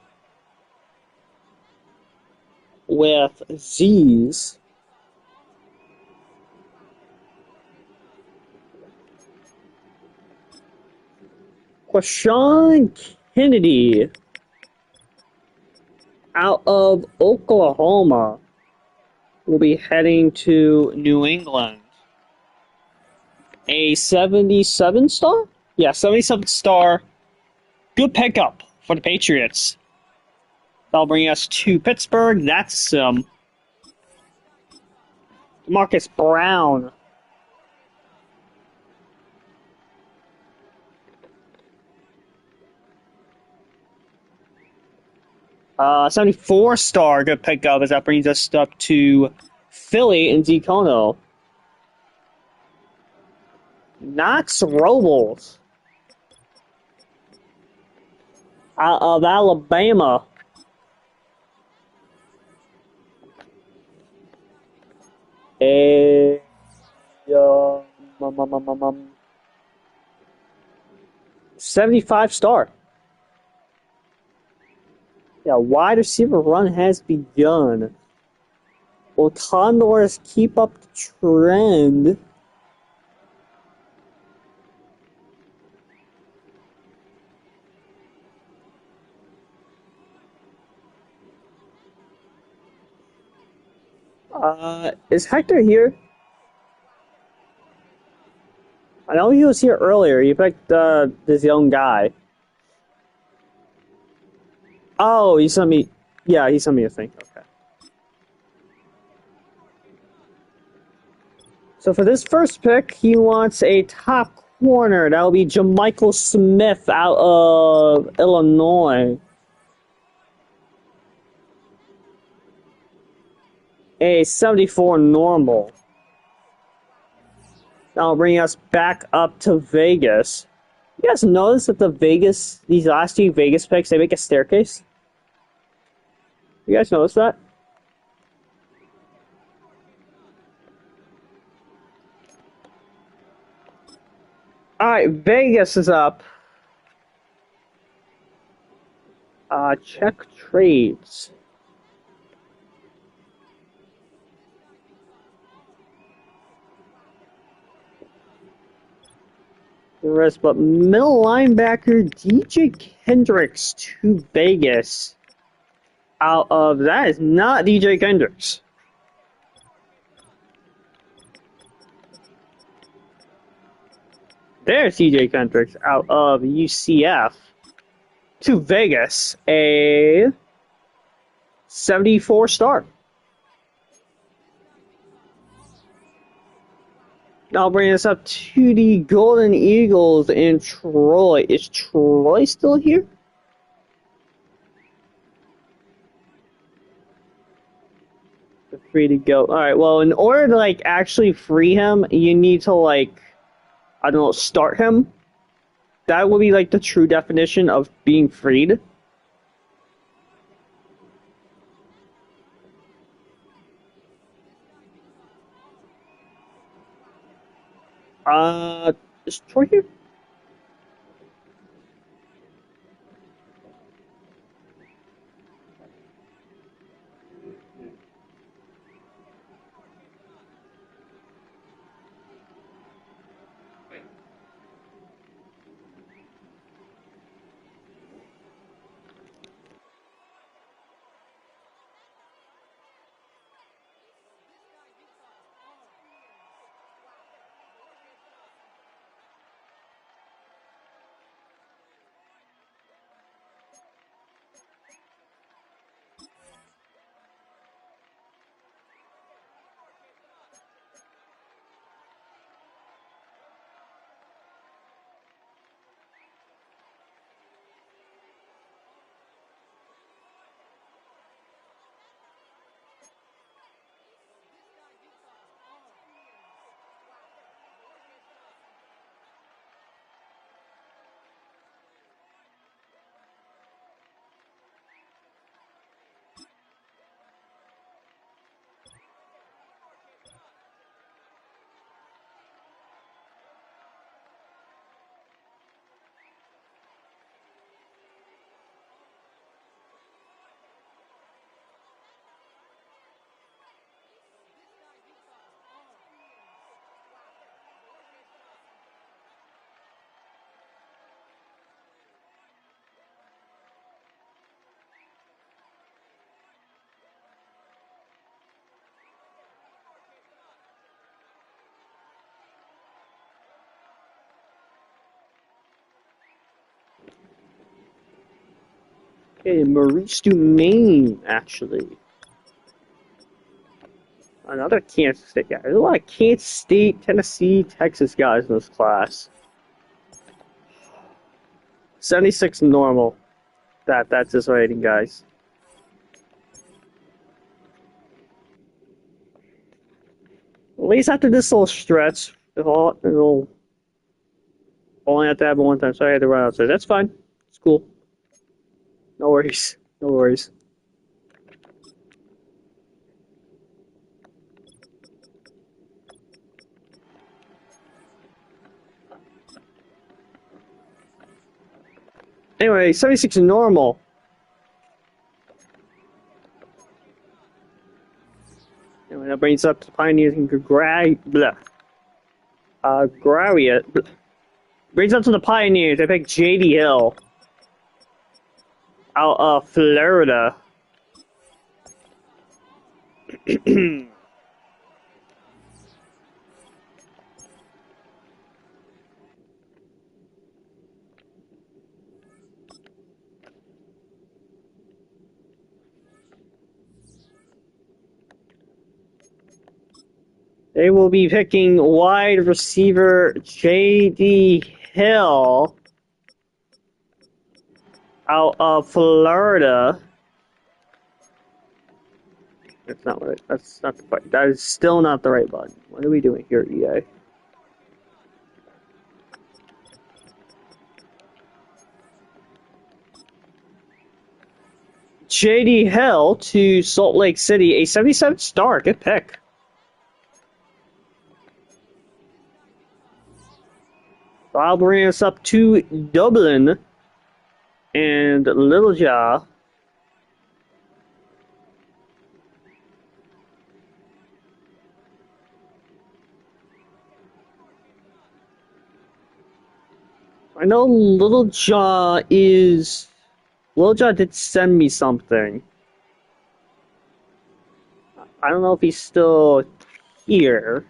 A: with Z's. Quashon Kennedy out of Oklahoma will be heading to New England. A 77 star? Yeah, 77 star. Good pickup for the Patriots. That'll bring us to Pittsburgh. That's Marcus Brown. Uh, 74 star. Good pickup as that brings us up to Philly and Decono. Knox Robles out of Alabama. A 75 star. Yeah, wide receiver run has begun. Will Condors keep up the trend? Is Hector here? I know he was here earlier. He picked, this young guy. Oh, he sent me... Yeah, he sent me a thing. Okay. So for this first pick, he wants a top corner. That'll be Jamichael Smith out of Illinois. A 74 normal. That'll bring us back up to Vegas. You guys notice that these last two Vegas picks, they make a staircase? You guys notice that? Alright, Vegas is up. Check trades. The rest, but middle linebacker DJ Kendricks to Vegas. Out of that is not DJ Kendricks. There's DJ Kendricks out of UCF to Vegas, a 74 star. Now bring us up to the Golden Eagles in Troy. Is Troy still here? They're free to go. Alright, well, in order to, like, actually free him, you need to, like, I don't know, start him. That would be, like, the true definition of being freed. Is Troy here? Okay, Maurice Dumaine, actually. Another Kansas State guy. There's a lot of Kansas State, Tennessee, Texas guys in this class. 76 normal. That's his rating, guys. At least after this little stretch, it'll only have to happen one time, so I had to run outside. That's fine. It's cool. No worries. No worries. Anyway, 76 is normal. Anyway, that brings up the Pioneers and brings up to the Pioneers. They pick J.D. Hill out of Florida. They will be picking wide receiver J.D. Hill out of Florida. That's not right. That's not the right. That is still not the right button. What are we doing here, EA? J.D. Hill to Salt Lake City, a 77 star. Good pick. I'll bring us up to Dublin and Littlejaw. I know Littlejaw did send me something. I don't know if he's still here.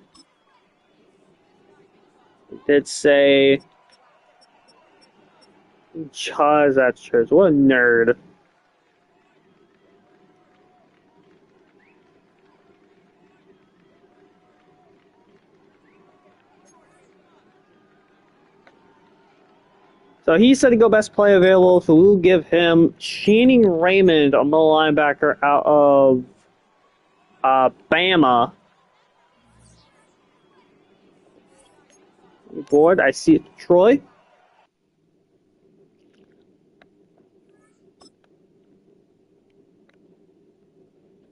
A: It did say Jaws at church. What a nerd. So he said to go best play available, so we'll give him Channing Raymond, a middle linebacker out of Bama. Board, I see it. Troy.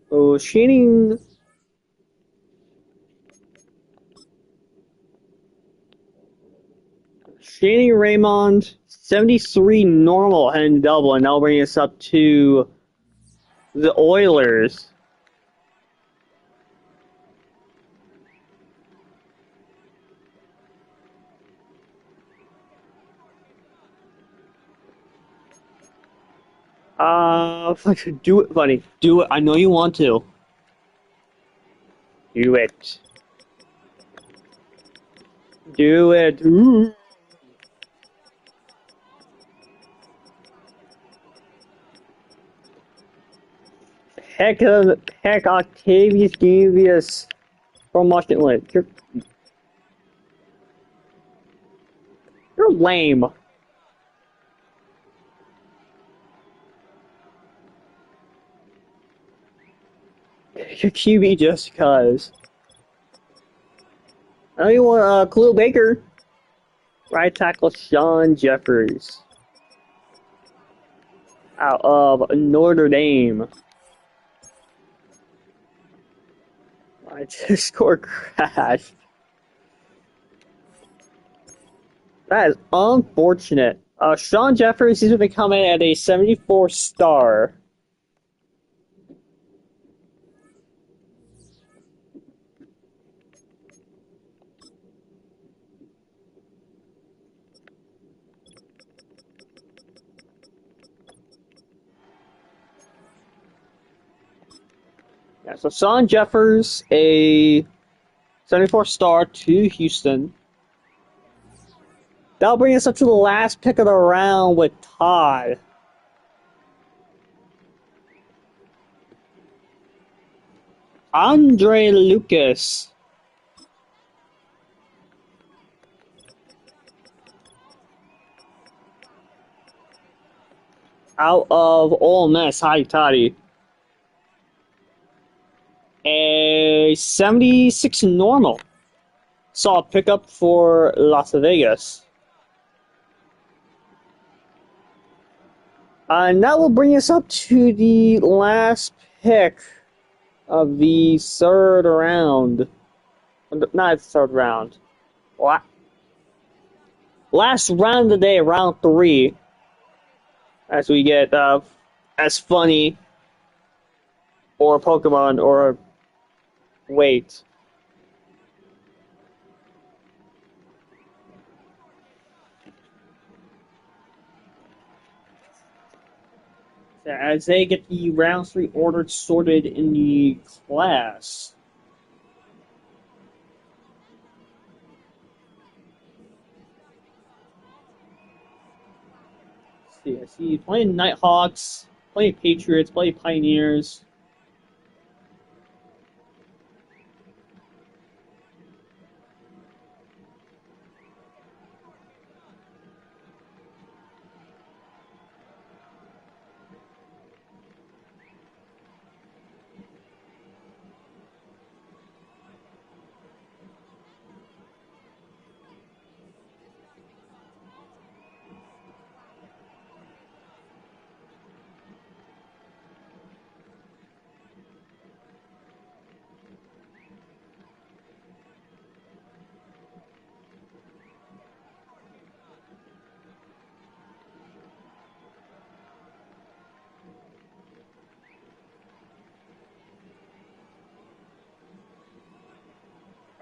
A: So Channing Raymond, 73 normal and double, and that'll bring us up to the Oilers. Do it, buddy. Do it. I know you want to. Do it. Do it. Ooh. Heck, Octavius Davis from Washington. You're lame. Your QB just cuz. I know you want Khalil Baker. Right tackle Sean Jeffers out of Notre Dame. My Discord crashed. That is unfortunate. Sean Jeffers is going to come in at a 74 star. Yeah, so Sean Jeffers, a 74 star to Houston. That'll bring us up to the last pick of the round with Todd. Andre Lucas. Out of Ole Miss. Hi, Toddy. A 76 normal. Saw a pickup for Las Vegas. And that will bring us up to the last pick of the third round. Not third round. Last round of the day, round 3. As we get as funny or Pokemon or wait. As they get the round 3 ordered sorted in the class. I see playing Nighthawks, playing Patriots, playing Pioneers.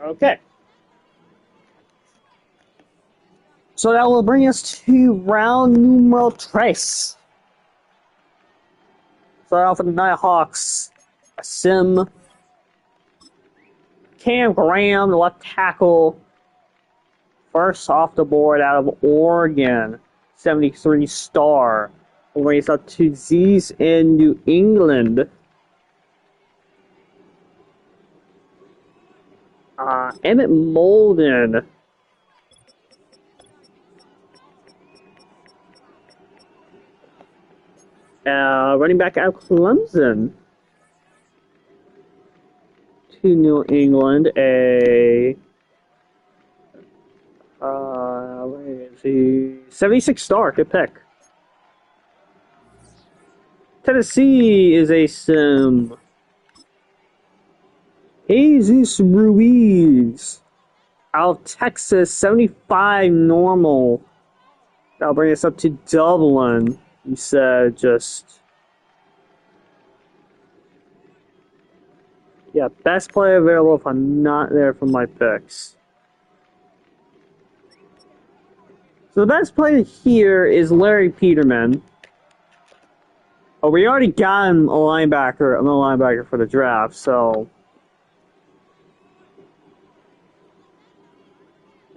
A: Okay. So that will bring us to round numero tres. Start off with the Nighthawks. A sim. Cam Graham, the left tackle. First off the board out of Oregon. 73 star. We'll race up to Z's in New England. Emmett Molden. Running back out of Clemson. To New England. Where is he? 76 star. Good pick. Tennessee is a sim. Jesus Ruiz. Out of Texas, 75 normal. That'll bring us up to Dublin. You said just... Yeah, best player available if I'm not there for my picks. So the best player here is Larry Peterman. Oh, we already got him a linebacker for the draft, so...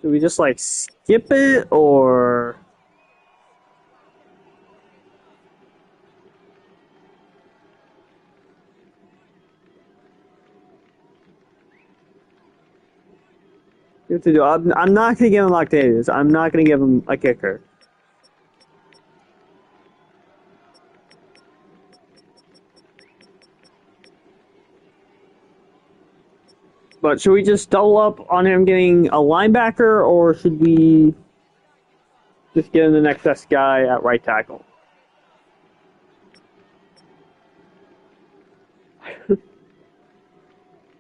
A: Do we just, like, skip it, or... What to do? I'm not going to give him Octavius. I'm not going to give him a kicker. But should we just double up on him getting a linebacker, or should we just get him the next best guy at right tackle?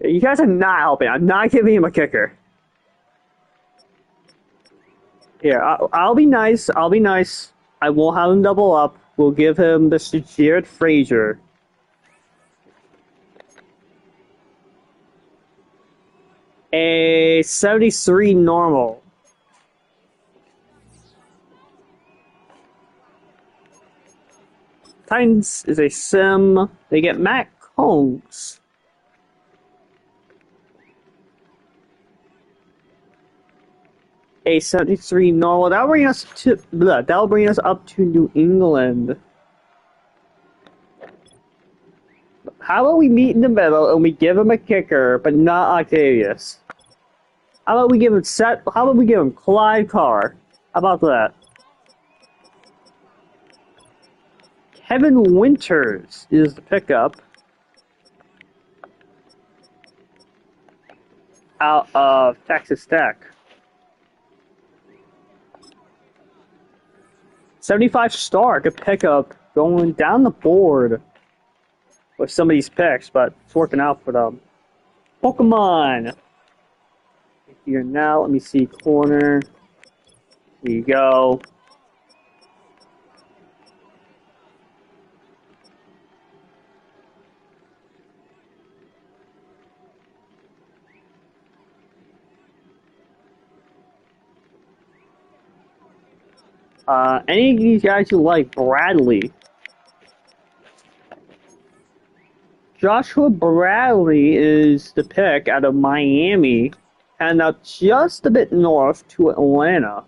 A: You guys are not helping. I'm not giving him a kicker. Here, I'll be nice. I'll be nice. I won't have him double up. We'll give him Mr. Jared Frazier. A 73 normal. Titans is a sim. They get Matt Combs. A 73 normal. That'll bring us up to New England. How about we meet in the middle and we give him a kicker, but not Octavius? How about we give him Clyde Carr? How about that? Kevin Winters is the pickup. Out of Texas Tech. 75 star, good pickup. Going down the board with some of these picks, but it's working out for them. Pokemon. Here now, let me see, corner. Here you go. Any of these guys you like? Bradley. Joshua Bradley is the pick out of Miami, and now just a bit north to Atlanta.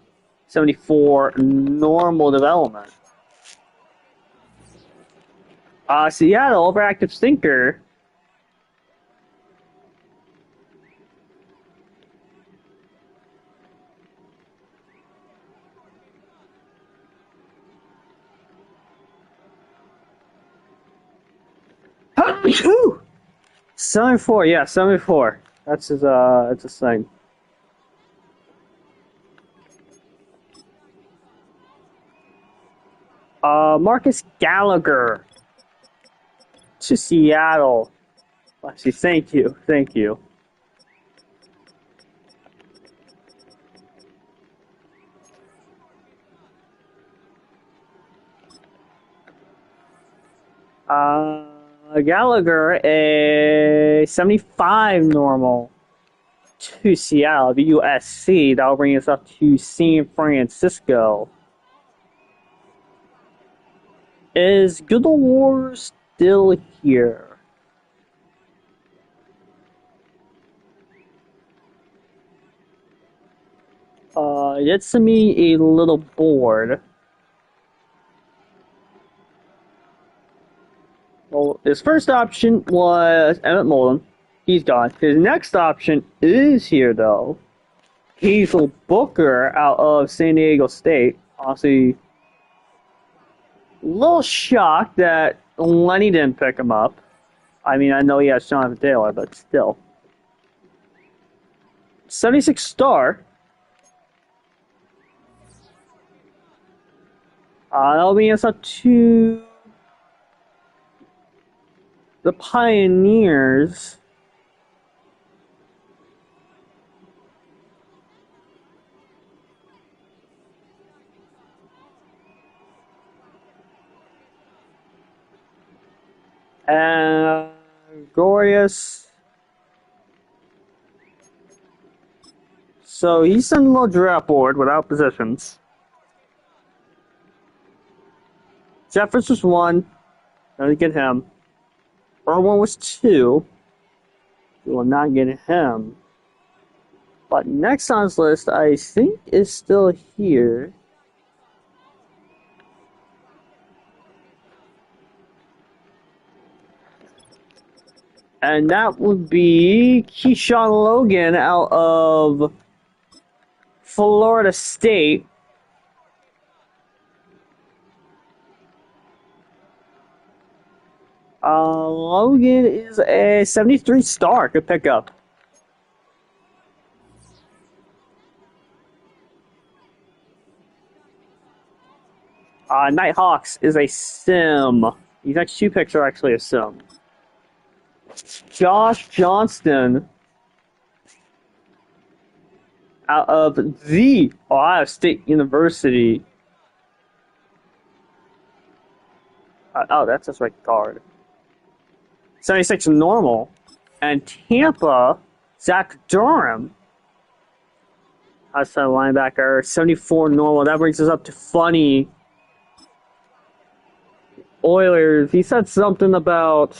A: 74 normal development. Seattle, overactive stinker. Whew! 74, yeah, 74. That's his, that's his thing. Marcus Gallagher to Seattle. Actually, thank you, thank you. Gallagher, a 75 normal to Seattle, the USC. That'll bring us up to San Francisco. Is Good Old War still here? It's me a little bored. Well, his first option was Emmett Mullen. He's gone. His next option is here, though. Hazel Booker out of San Diego State. Honestly, a little shocked that Lenny didn't pick him up. I mean, I know he has Jonathan Taylor, but still. 76 star. That'll be us up to the Pioneers. And Glorious. So he's sent a little draft board without positions. Jeffers was 1. Don't get him. Irwin was 2. We will not get him. But next on his list, I think, is still here. And that would be Keyshawn Logan out of Florida State. Logan is a 73 star. Good pickup. Nighthawks is a sim. These next 2 picks are actually a sim. Josh Johnston out of the Ohio State University. Oh, that's his right guard. 76 normal. And Tampa, Zach Durham. Outside linebacker, 74 normal. That brings us up to funny. Oilers, he said something about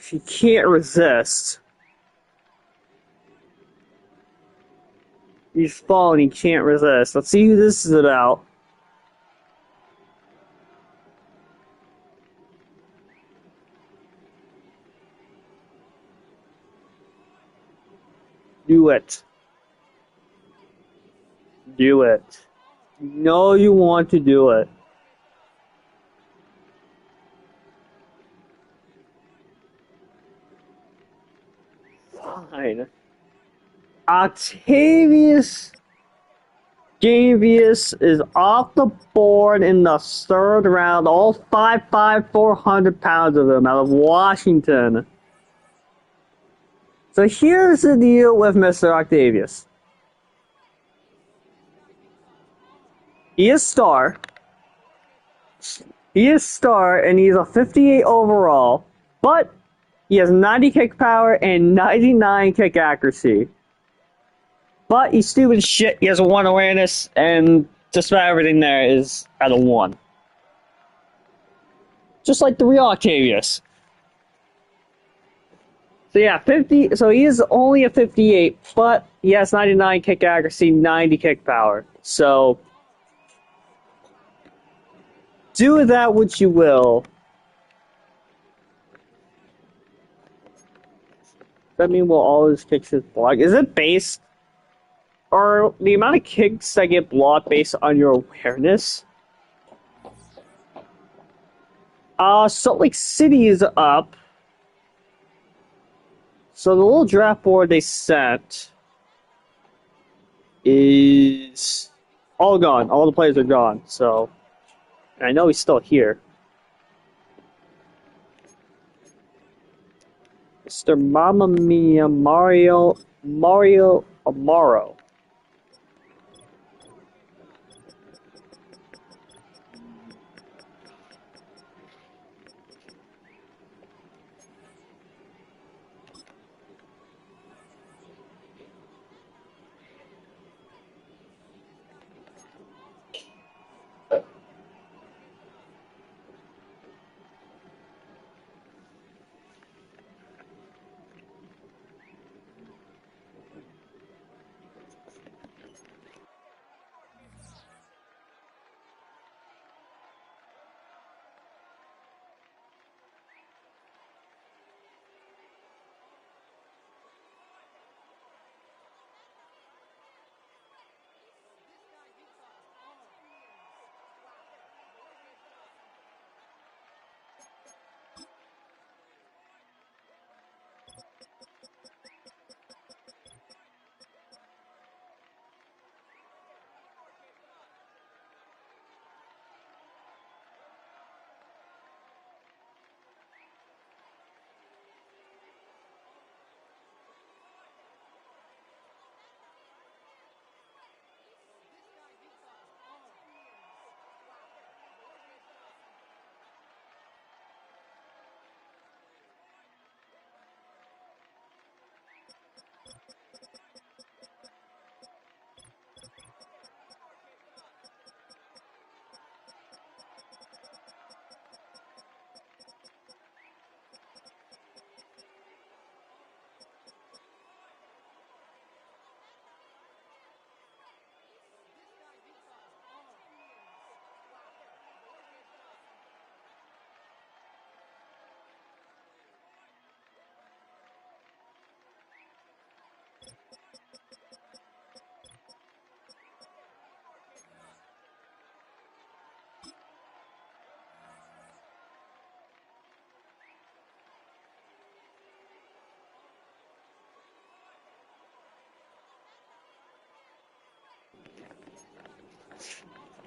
A: he can't resist. He's falling, he can't resist. Let's see who this is about. Do it. Do it. You know you want to do it. Fine. Octavius Gavius is off the board in the 3rd round. All 5'5", 400 pounds of him out of Washington. So here's the deal with Mr. Octavius. He is star. He is star, and he's a 58 overall, but he has 90 kick power and 99 kick accuracy. But he's stupid as shit. He has a 1 awareness, and just about everything there is at a 1. Just like the real Octavius. So yeah, 50. So he is only a 58, but he has 99 kick accuracy, 90 kick power. So do with that what you will. That mean will always kick his block? Is it based, or the amount of kicks that get blocked based on your awareness? Salt Lake City is up. So the little draft board they sent is all gone. All the players are gone. So, and I know he's still here. Mr. Mamma Mia Mario Amaro.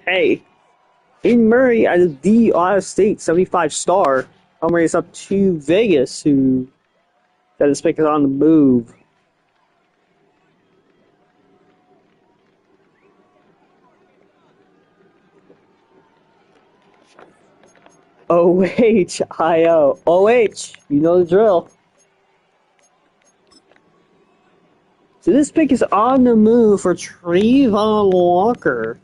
A: Hey, in Murray at the Ohio State 75 star. I'm raised up to Vegas, who got his pick is on the move. OHIO. OH, you know the drill. So this pick is on the move for Trevon Walker.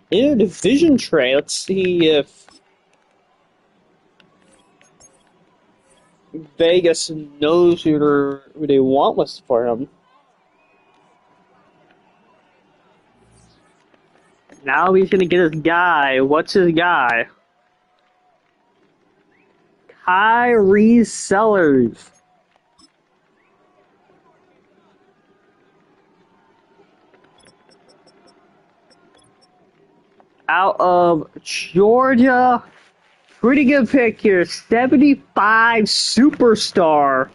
A: In a division trade, let's see if Vegas knows who they want was for him. Now he's gonna get his guy. What's his guy? Kyrie Sellers. Out of Georgia. Pretty good pick here. 75 superstar.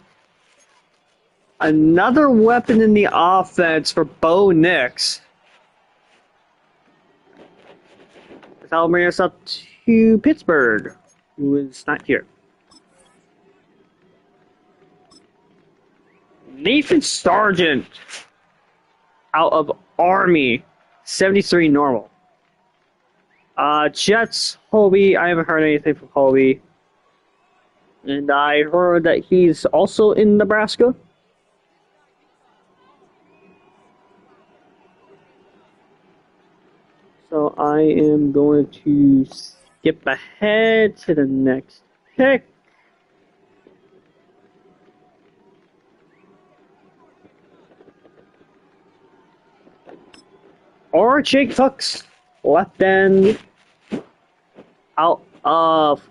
A: Another weapon in the offense for Bo Nix. That'll bring us up to Pittsburgh, who is not here. Nathan Sargent out of Army. 73 normal. Jets, Hobie. I haven't heard anything from Hobie. And I heard that he's also in Nebraska. So I am going to skip ahead to the next pick. Or Jake Fuchs, left end, out of,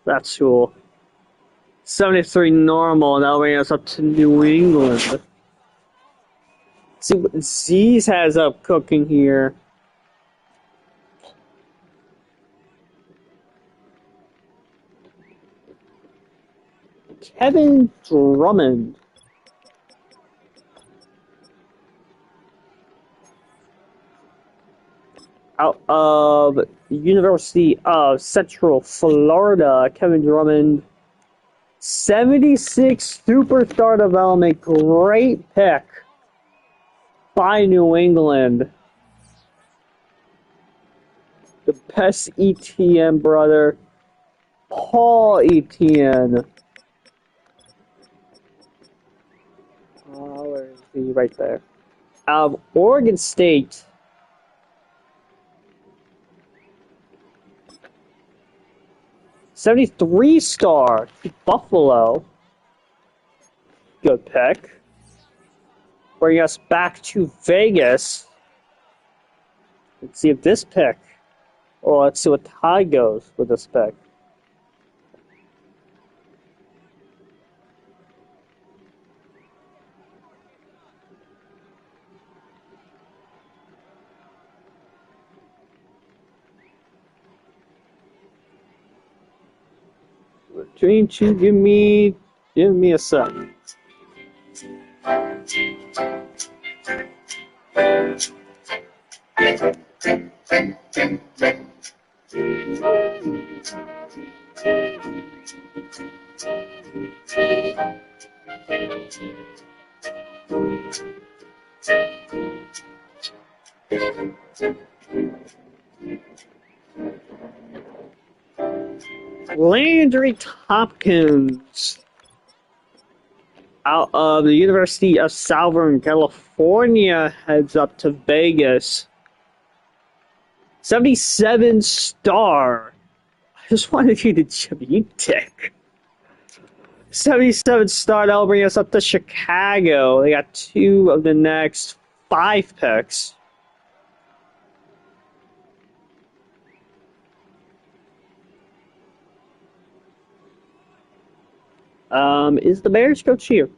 A: that's cool. 73 normal, now bringing us up to New England. See what Z's has up cooking here. Kevin Drummond. Out of the University of Central Florida, Kevin Drummond. 76 superstar development. Great pick by New England. The best ETN brother, Paul Etienne. Where is he? Right there. Out of Oregon State. '73 star to Buffalo. Good pick. Bringing us back to Vegas. Let's see if this pick. Or let's see what Ty goes with this pick. Dream to give me a second. Landry Tompkins out of the University of Southern California heads up to Vegas. 77 star. I just wanted you to Jimmy Dick. 77 star, that'll bring us up to Chicago. They got 2 of the next 5 picks. Is the Bears coach here?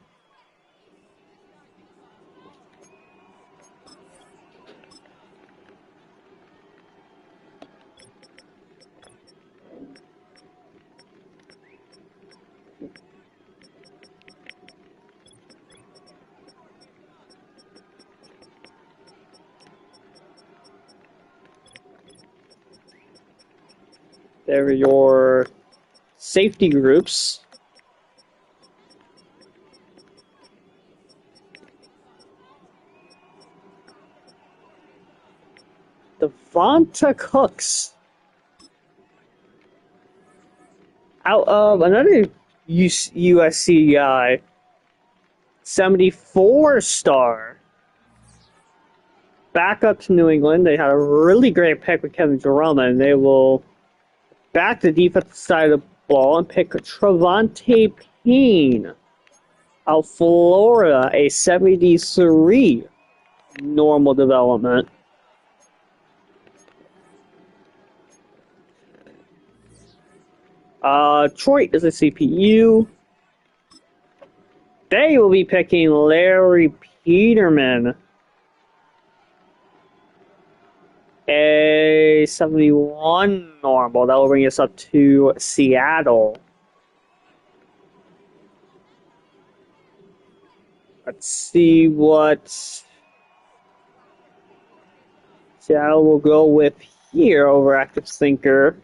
A: There are your safety groups. Devonta Cooks out of another USC guy, 74 star. Back up to New England. They had a really great pick with Kevin Jerome, and they will back the defensive side of the ball and pick Travante Payne out of Florida, a 73 normal development. Detroit is a CPU. They will be picking Larry Peterman, a 71 normal. That will bring us up to Seattle. Let's see what Seattle will go with here over Active Thinker.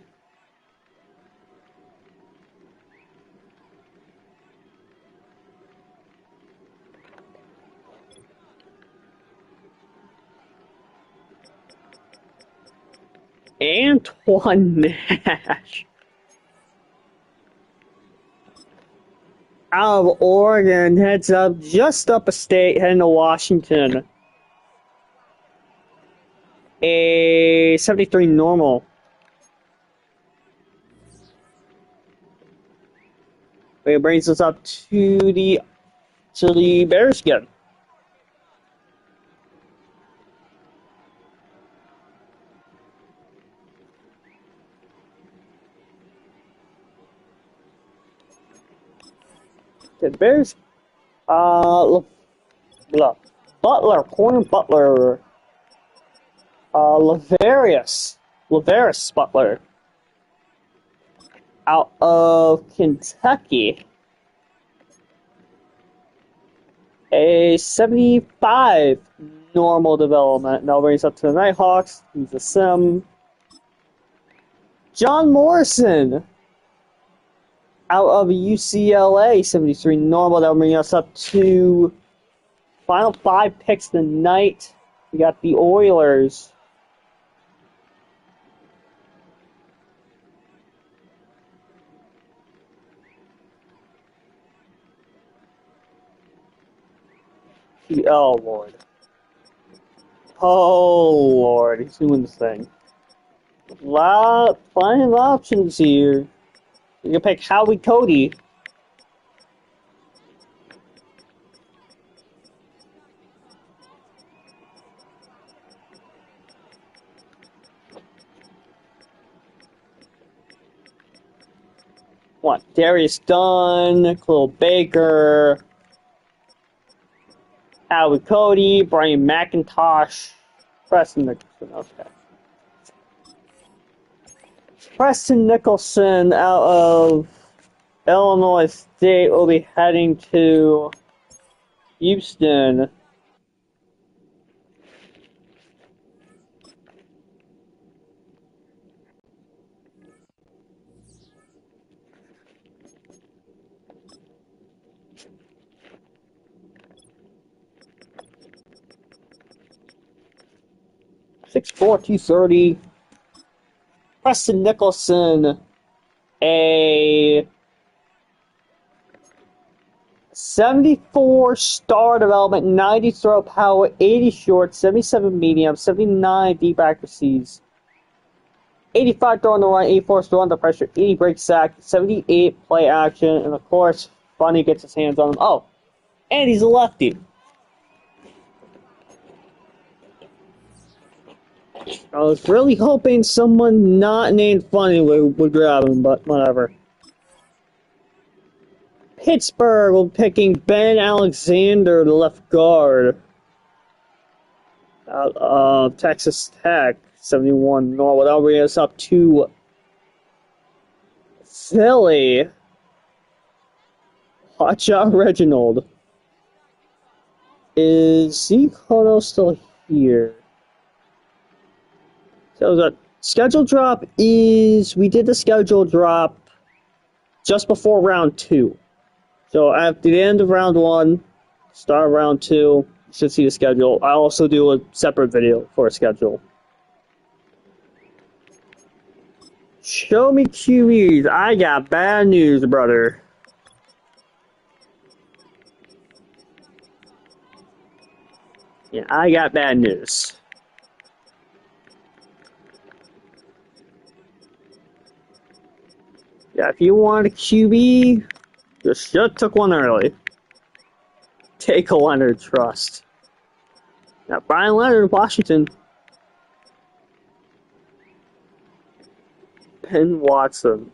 A: Antoine Nash out of Oregon heads up just up a state, heading to Washington. A 73 normal. It brings us up to the Bears again. The Bears, Butler, corner Butler, Lavarius Butler, out of Kentucky, a 75 normal development. Now brings up to the Nighthawks. He's a sim. John Morrison, out of UCLA, 73 normal. That'll bring us up to final 5 picks tonight. We got the Oilers. Oh, Lord. Oh, Lord. He's doing this thing. Plenty of options here. You can pick Howie Cody. What? Darius Dunn, Khalil Baker, Howie Cody, Brian McIntosh, Preston Nicholson. Okay. Preston Nicholson out of Illinois State will be heading to Houston. .6'4", 230. Preston Nicholson, a 74 star development, 90 throw power, 80 short, 77 medium, 79 deep accuracies, 85 throw on the run, 84 throw under pressure, 80 break sack, 78 play action, and of course, Funny gets his hands on him. Oh, and he's a lefty. I was really hoping someone not named Funny would grab him, but whatever. Pittsburgh will be picking Ben Alexander, the left guard. Out of Texas Tech, 71 normal. That'll bring us up to Philly. Hotshot Reginald. Is Zeke Hono still here? So the schedule drop is, we did the schedule drop just before round 2. So at the end of round 1, start of round 2, you should see the schedule. I also do a separate video for a schedule. Show me QBs. I got bad news, brother. Yeah, I got bad news. Yeah, if you want a QB, you should took one early. Take a Leonard Trust. Now, Brian Leonard, Washington. Ben Watson.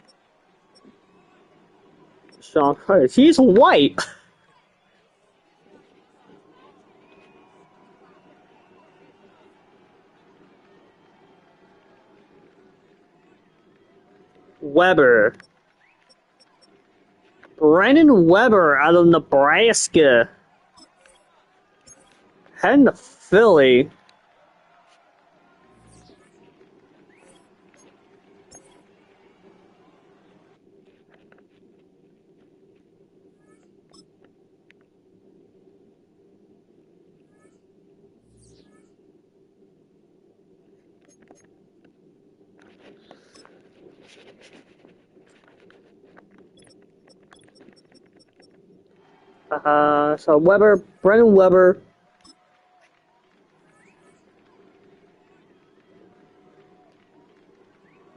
A: Sean Curtis. He's white. Weber. Brandon Weber out of Nebraska. Heading to Philly. So Weber, Brendan Weber.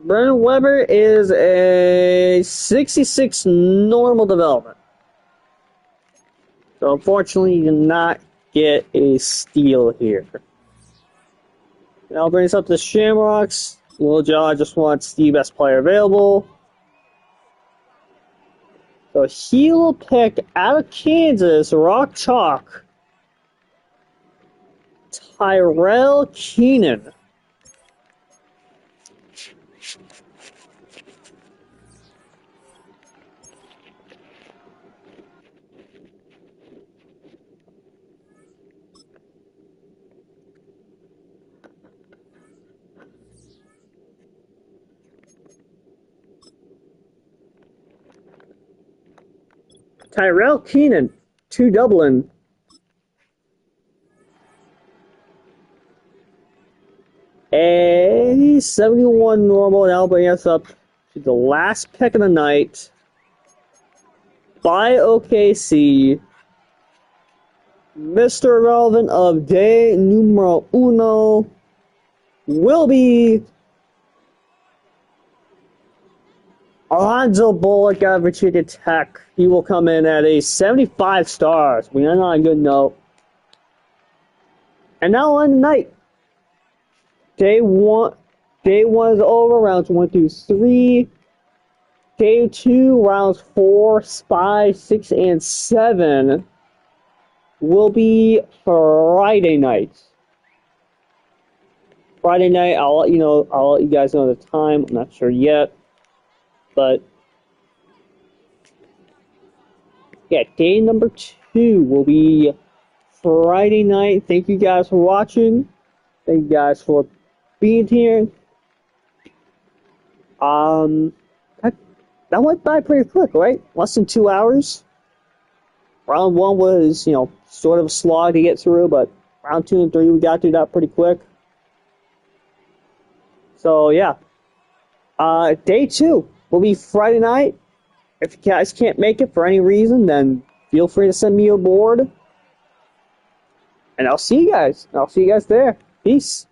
A: Brendan Weber is a 66 normal development. So unfortunately, you did not get a steal here. Now brings up the Shamrocks. Little John just wants the best player available. So he will pick out of Kansas, Rock Chalk, Tyrell Keenan. Tyrell Keenan to Dublin. A 71 normal, now bringing us up to the last pick of the night by OKC. Mr. Irrelevant of day numero uno will be Alonzo Bullock out of Virginia Tech. He will come in at a 75 stars. We are on a good note. And now on the night. Day one is over. Rounds 1 through 3. Day 2, rounds 4, 5, 6, and 7 will be Friday night. Friday night, I'll let you guys know the time. I'm not sure yet. But yeah, day number 2 will be Friday night. Thank you guys for watching. Thank you guys for being here. That went by pretty quick, right? Less than 2 hours. Round 1 was, sort of a slog to get through, but round 2 and 3 we got through that pretty quick. So yeah, day 2 will be Friday night. If you guys can't make it for any reason, then feel free to send me a board. And I'll see you guys. I'll see you guys there. Peace.